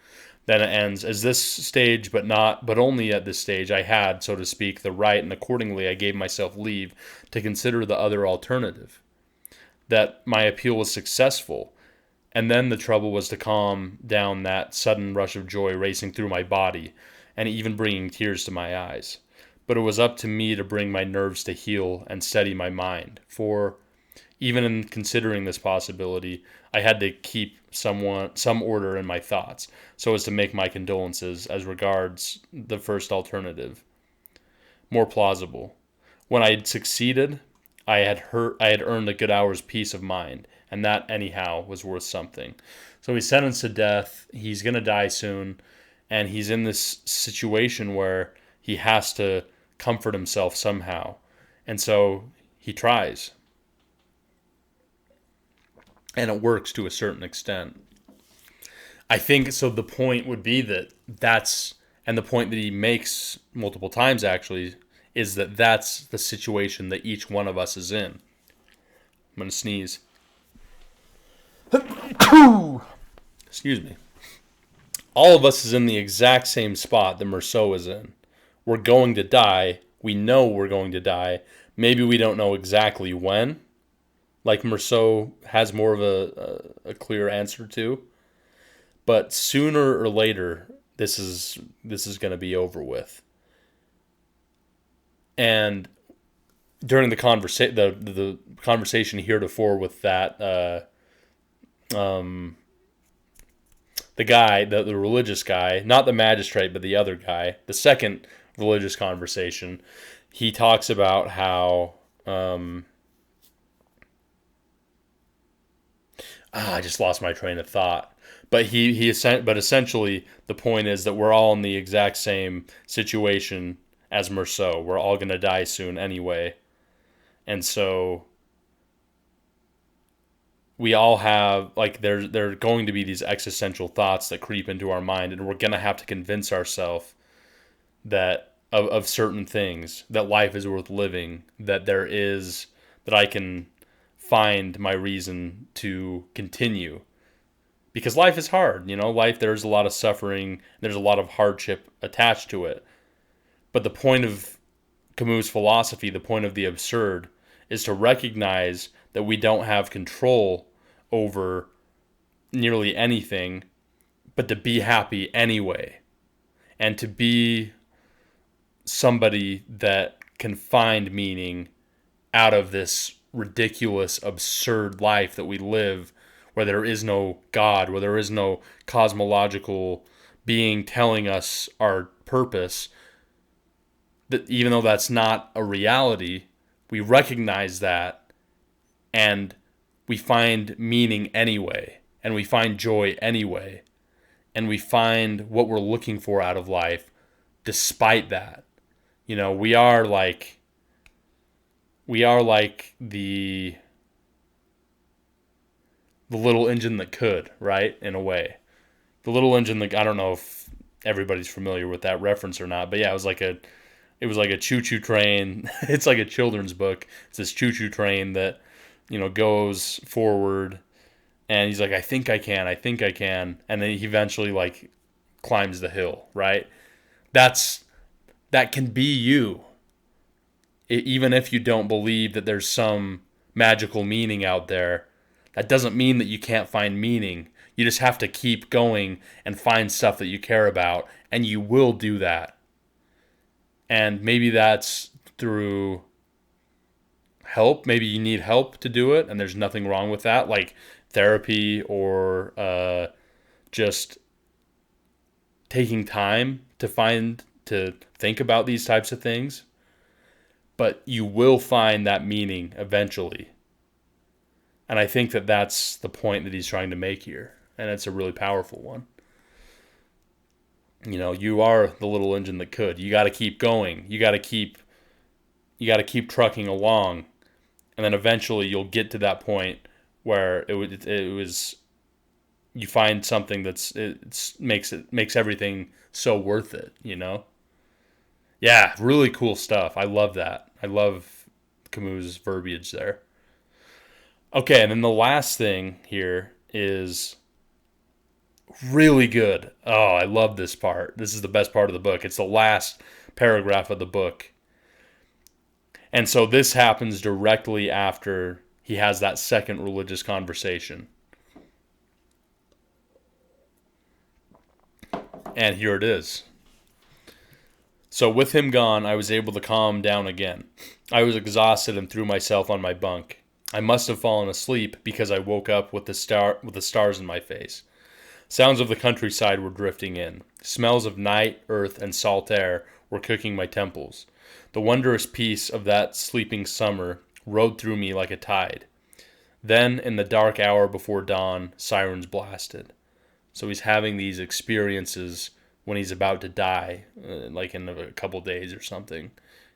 Then it ends as this stage, but only at this stage I had, so to speak, the right, and accordingly I gave myself leave to consider the other alternative. That my appeal was successful, and then the trouble was to calm down that sudden rush of joy racing through my body, and even bringing tears to my eyes. But it was up to me to bring my nerves to heel and steady my mind, for even in considering this possibility, I had to keep some order in my thoughts, so as to make my condolences as regards the first alternative more plausible. When I had succeeded, I had earned a good hour's peace of mind, and that anyhow was worth something. So he's sentenced to death. He's gonna die soon, and he's in this situation where he has to comfort himself somehow, and so he tries. And it works to a certain extent. I think so. The point would be and the point that he makes multiple times actually, is that that's the situation that each one of us is in. I'm going to sneeze. Excuse me. All of us is in the exact same spot that Meursault is in. We're going to die. We know we're going to die. Maybe we don't know exactly when, like Meursault has more of a clear answer to. But sooner or later, this is going to be over with. And during the conversation heretofore with that the guy, the religious guy, not the magistrate, but the other guy, the second religious conversation, he talks about how I just lost my train of thought. But but essentially the point is that we're all in the exact same situation as Meursault. We're all going to die soon anyway. And so we all have, like, there are going to be these existential thoughts that creep into our mind, and we're going to have to convince ourselves that of certain things, that life is worth living, that I can find my reason to continue. Because life is hard, life, there's a lot of suffering, there's a lot of hardship attached to it. But the point of Camus' philosophy, the point of the absurd, is to recognize that we don't have control over nearly anything, but to be happy anyway. And to be somebody that can find meaning out of this ridiculous, absurd life that we live, where there is no God, where there is no cosmological being telling us our purpose. That even though that's not a reality, we recognize that, and we find meaning anyway, and we find joy anyway, and we find what we're looking for out of life despite that. We are like the little engine that could, right? In a way. The little engine that, I don't know if everybody's familiar with that reference or not, but yeah, it was like a choo-choo train. It's like a children's book. It's this choo-choo train that, goes forward, and he's like, I think I can. And then he eventually, like, climbs the hill, right? That can be you. Even if you don't believe that there's some magical meaning out there, that doesn't mean that you can't find meaning. You just have to keep going and find stuff that you care about, and you will do that. And maybe that's through help. Maybe you need help to do it, and there's nothing wrong with that, like therapy or just taking time to think about these types of things. But you will find that meaning eventually. And I think that that's the point that he's trying to make here. And it's a really powerful one. You are the little engine that could. You got to keep going. You got to keep trucking along. And then eventually you'll get to that point where it was you find something makes everything so worth it, Yeah, really cool stuff. I love that. I love Camus' verbiage there. Okay, and then the last thing here is really good. Oh, I love this part. This is the best part of the book. It's the last paragraph of the book. And so this happens directly after he has that second religious conversation. And here it is. So with him gone, I was able to calm down again. I was exhausted and threw myself on my bunk. I must have fallen asleep because I woke up with the stars in my face. Sounds of the countryside were drifting in. Smells of night, earth, and salt air were cooking my temples. The wondrous peace of that sleeping summer rode through me like a tide. Then, in the dark hour before dawn, sirens blasted. So he's having these experiences when he's about to die, like in a couple days or something.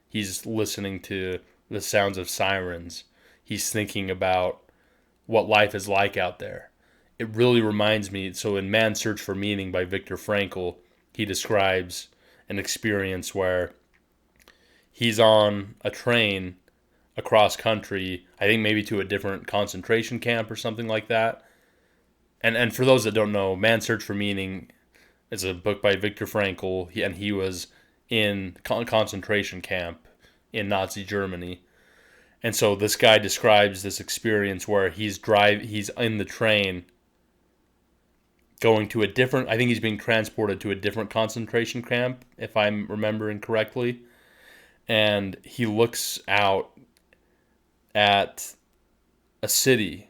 He's listening to the sounds of sirens. He's thinking about what life is like out there. It really reminds me, so in Man's Search for Meaning by Viktor Frankl, he describes an experience where he's on a train across country, I think maybe to a different concentration camp or something like that. And for those that don't know, Man's Search for Meaning is a book by Viktor Frankl, and he was in concentration camp in Nazi Germany. And so this guy describes this experience where he's in the train going to a different, I think he's being transported to a different concentration camp, if I'm remembering correctly. And he looks out at a city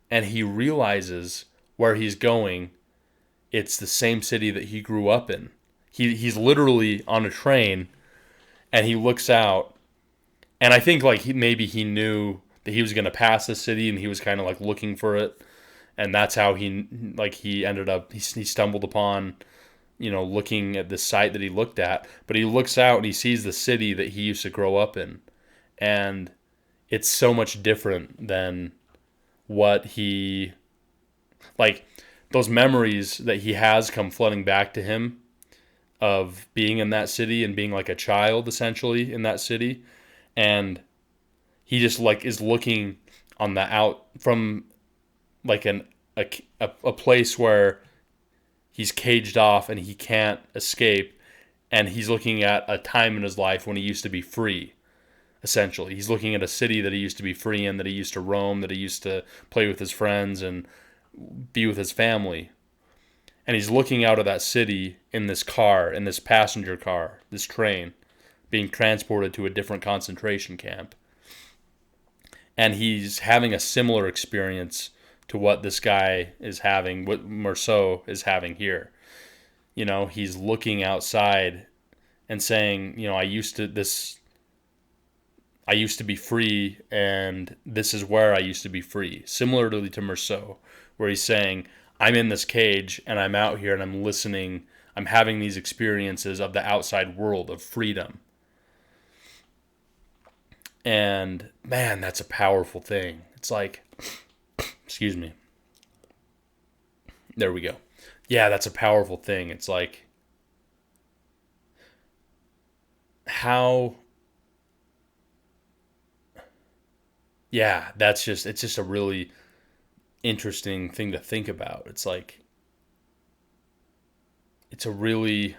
and he realizes where he's going, it's the same city that he grew up in. He's literally on a train and he looks out, and I think like maybe he knew that he was going to pass the city and he was kind of like looking for it, and that's how he ended up he stumbled upon, looking at the site that he looked at. But he looks out and he sees the city that he used to grow up in, and it's so much different than what he, like, those memories that he has come flooding back to him of being in that city and being like a child essentially in that city. And he just like is looking on the out from like a place where he's caged off and he can't escape, and he's looking at a time in his life when he used to be free. Essentially, he's looking at a city that he used to be free in, that he used to roam, that he used to play with his friends and be with his family. And he's looking out of that city in this car, in this passenger car, this train, being transported to a different concentration camp. And he's having a similar experience to what this guy is having, what Meursault is having here. He's looking outside and saying, I used to be free, and this is where I used to be free. Similarly to Meursault, where he's saying, I'm in this cage and I'm out here and I'm listening. I'm having these experiences of the outside world of freedom. And man, that's a powerful thing. It's like, excuse me. There we go. Yeah, that's a powerful thing. It's like, how, yeah, it's just a really interesting thing to think about. It's like, it's a really,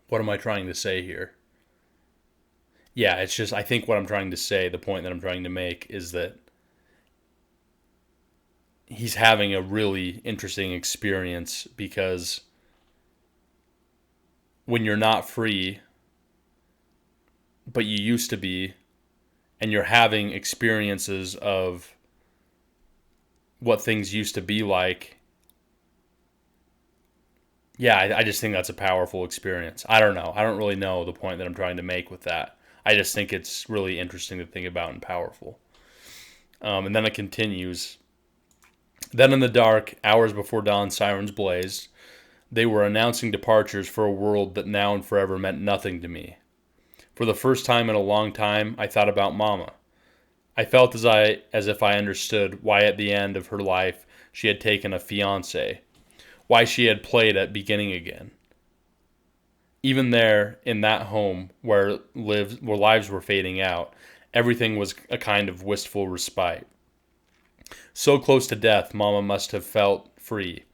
what am I trying to say here? Yeah, it's just, I think what I'm trying to say, the point that I'm trying to make is that he's having a really interesting experience, because when you're not free, but you used to be, and you're having experiences of what things used to be like, yeah, I just think that's a powerful experience. I don't know. I don't really know the point that I'm trying to make with that. I just think it's really interesting to think about and powerful. And then it continues. Then in the dark, hours before dawn, sirens blazed. They were announcing departures for a world that now and forever meant nothing to me. For the first time in a long time, I thought about Mama. I felt as if I understood why at the end of her life she had taken a fiancé, why she had played at beginning again. Even there, in that home where lives were fading out, everything was a kind of wistful respite. So close to death, Mama must have felt free,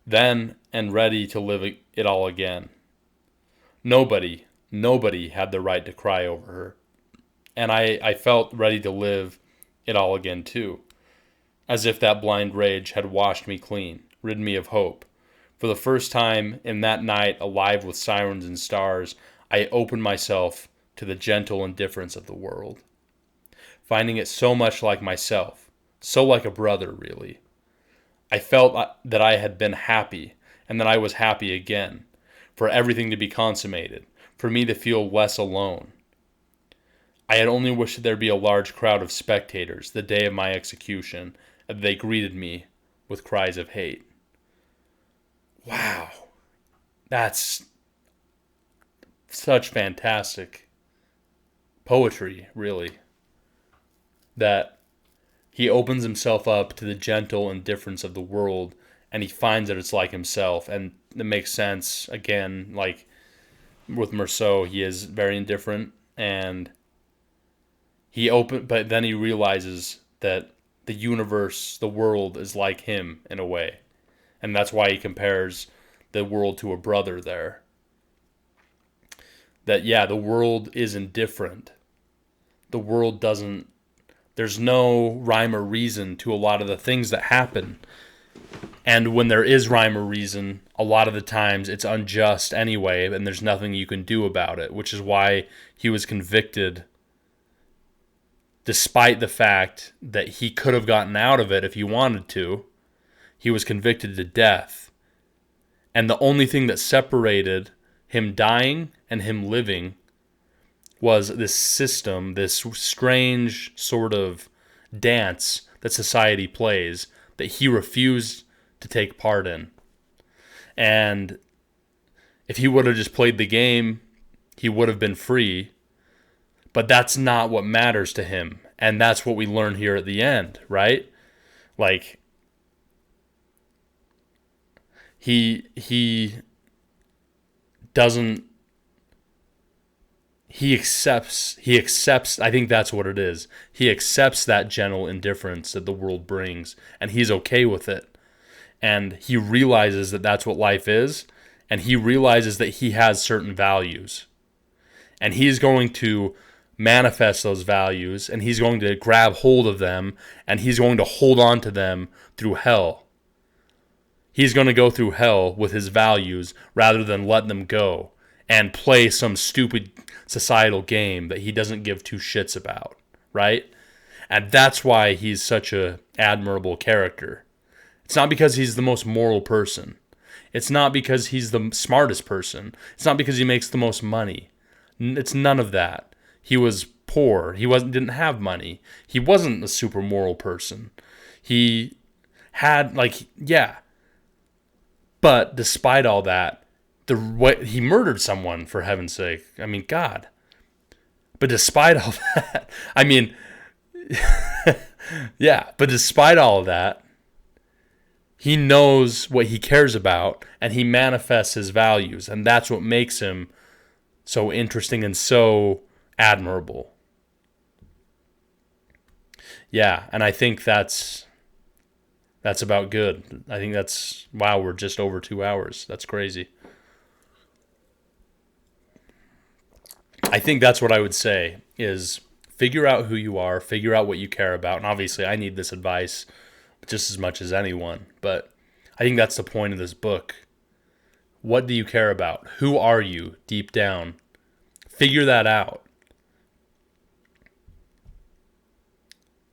then, and ready to live it all again. Nobody had the right to cry over her. And I felt ready to live it all again too, as if that blind rage had washed me clean, rid me of hope. For the first time in that night, alive with sirens and stars, I opened myself to the gentle indifference of the world, finding it so much like myself, so like a brother, really. I felt that I had been happy, and that I was happy again, for everything to be consummated, for me to feel less alone. I had only wished that there be a large crowd of spectators the day of my execution, and they greeted me with cries of hate. Wow. That's such fantastic poetry, really. That he opens himself up to the gentle indifference of the world, and he finds that it's like himself. And that makes sense. Again, like with Meursault, he is very indifferent, and but then he realizes that the universe, the world, is like him in a way, and that's why he compares the world to a brother there. That yeah, the world is indifferent. The world doesn't. There's no rhyme or reason to a lot of the things that happen. And when there is rhyme or reason, a lot of the times it's unjust anyway, and there's nothing you can do about it, which is why he was convicted, despite the fact that he could have gotten out of it if he wanted to. He was convicted to death. And the only thing that separated him dying and him living was this system, this strange sort of dance that society plays that he refused to take part in. And if he would have just played the game, he would have been free. But that's not what matters to him. And that's what we learn here at the end, right? Like, he doesn't, he accepts, I think that's what it is. He accepts that general indifference that the world brings, and he's okay with it. And he realizes that that's what life is, and he realizes that he has certain values. And he's going to manifest those values, and he's going to grab hold of them, and he's going to hold on to them through hell. He's going to go through hell with his values rather than let them go and play some stupid societal game that he doesn't give two shits about, right? And that's why he's such a admirable character. It's not because he's the most moral person. It's not because he's the smartest person. It's not because he makes the most money. It's none of that. He was poor. He didn't have money. He wasn't a super moral person. He had, but despite all that, he murdered someone, for heaven's sake. I mean, God. But despite all that, I mean, yeah, but despite all of that, he knows what he cares about, and he manifests his values, and that's what makes him so interesting and so admirable. Yeah, and I think that's about good. I think wow, we're just over 2 hours. That's crazy. I think that's what I would say is figure out who you are, figure out what you care about, and obviously I need this advice just as much as anyone, but I think that's the point of this book. What do you care about? Who are you deep down? Figure that out.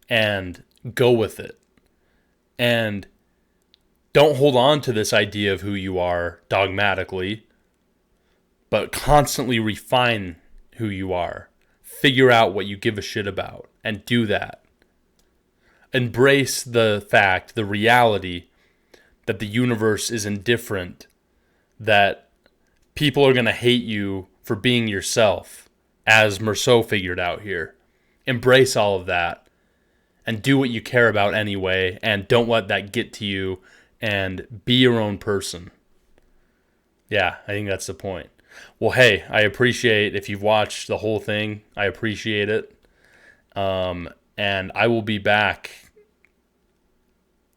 And go with it. And don't hold on to this idea of who you are dogmatically, but constantly refine who you are. Figure out what you give a shit about and do that. Embrace the fact, the reality that the universe is indifferent, that people are going to hate you for being yourself, as Meursault figured out here. Embrace all of that and do what you care about anyway, and don't let that get to you, and be your own person. Yeah, I think that's the point. Well, hey, I appreciate if you've watched the whole thing. I appreciate it. And I will be back.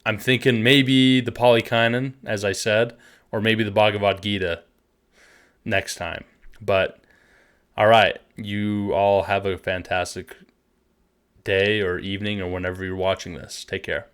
I'm thinking maybe the Polykanon, as I said, or maybe the Bhagavad Gita next time. But, all right, you all have a fantastic day or evening or whenever you're watching this. Take care.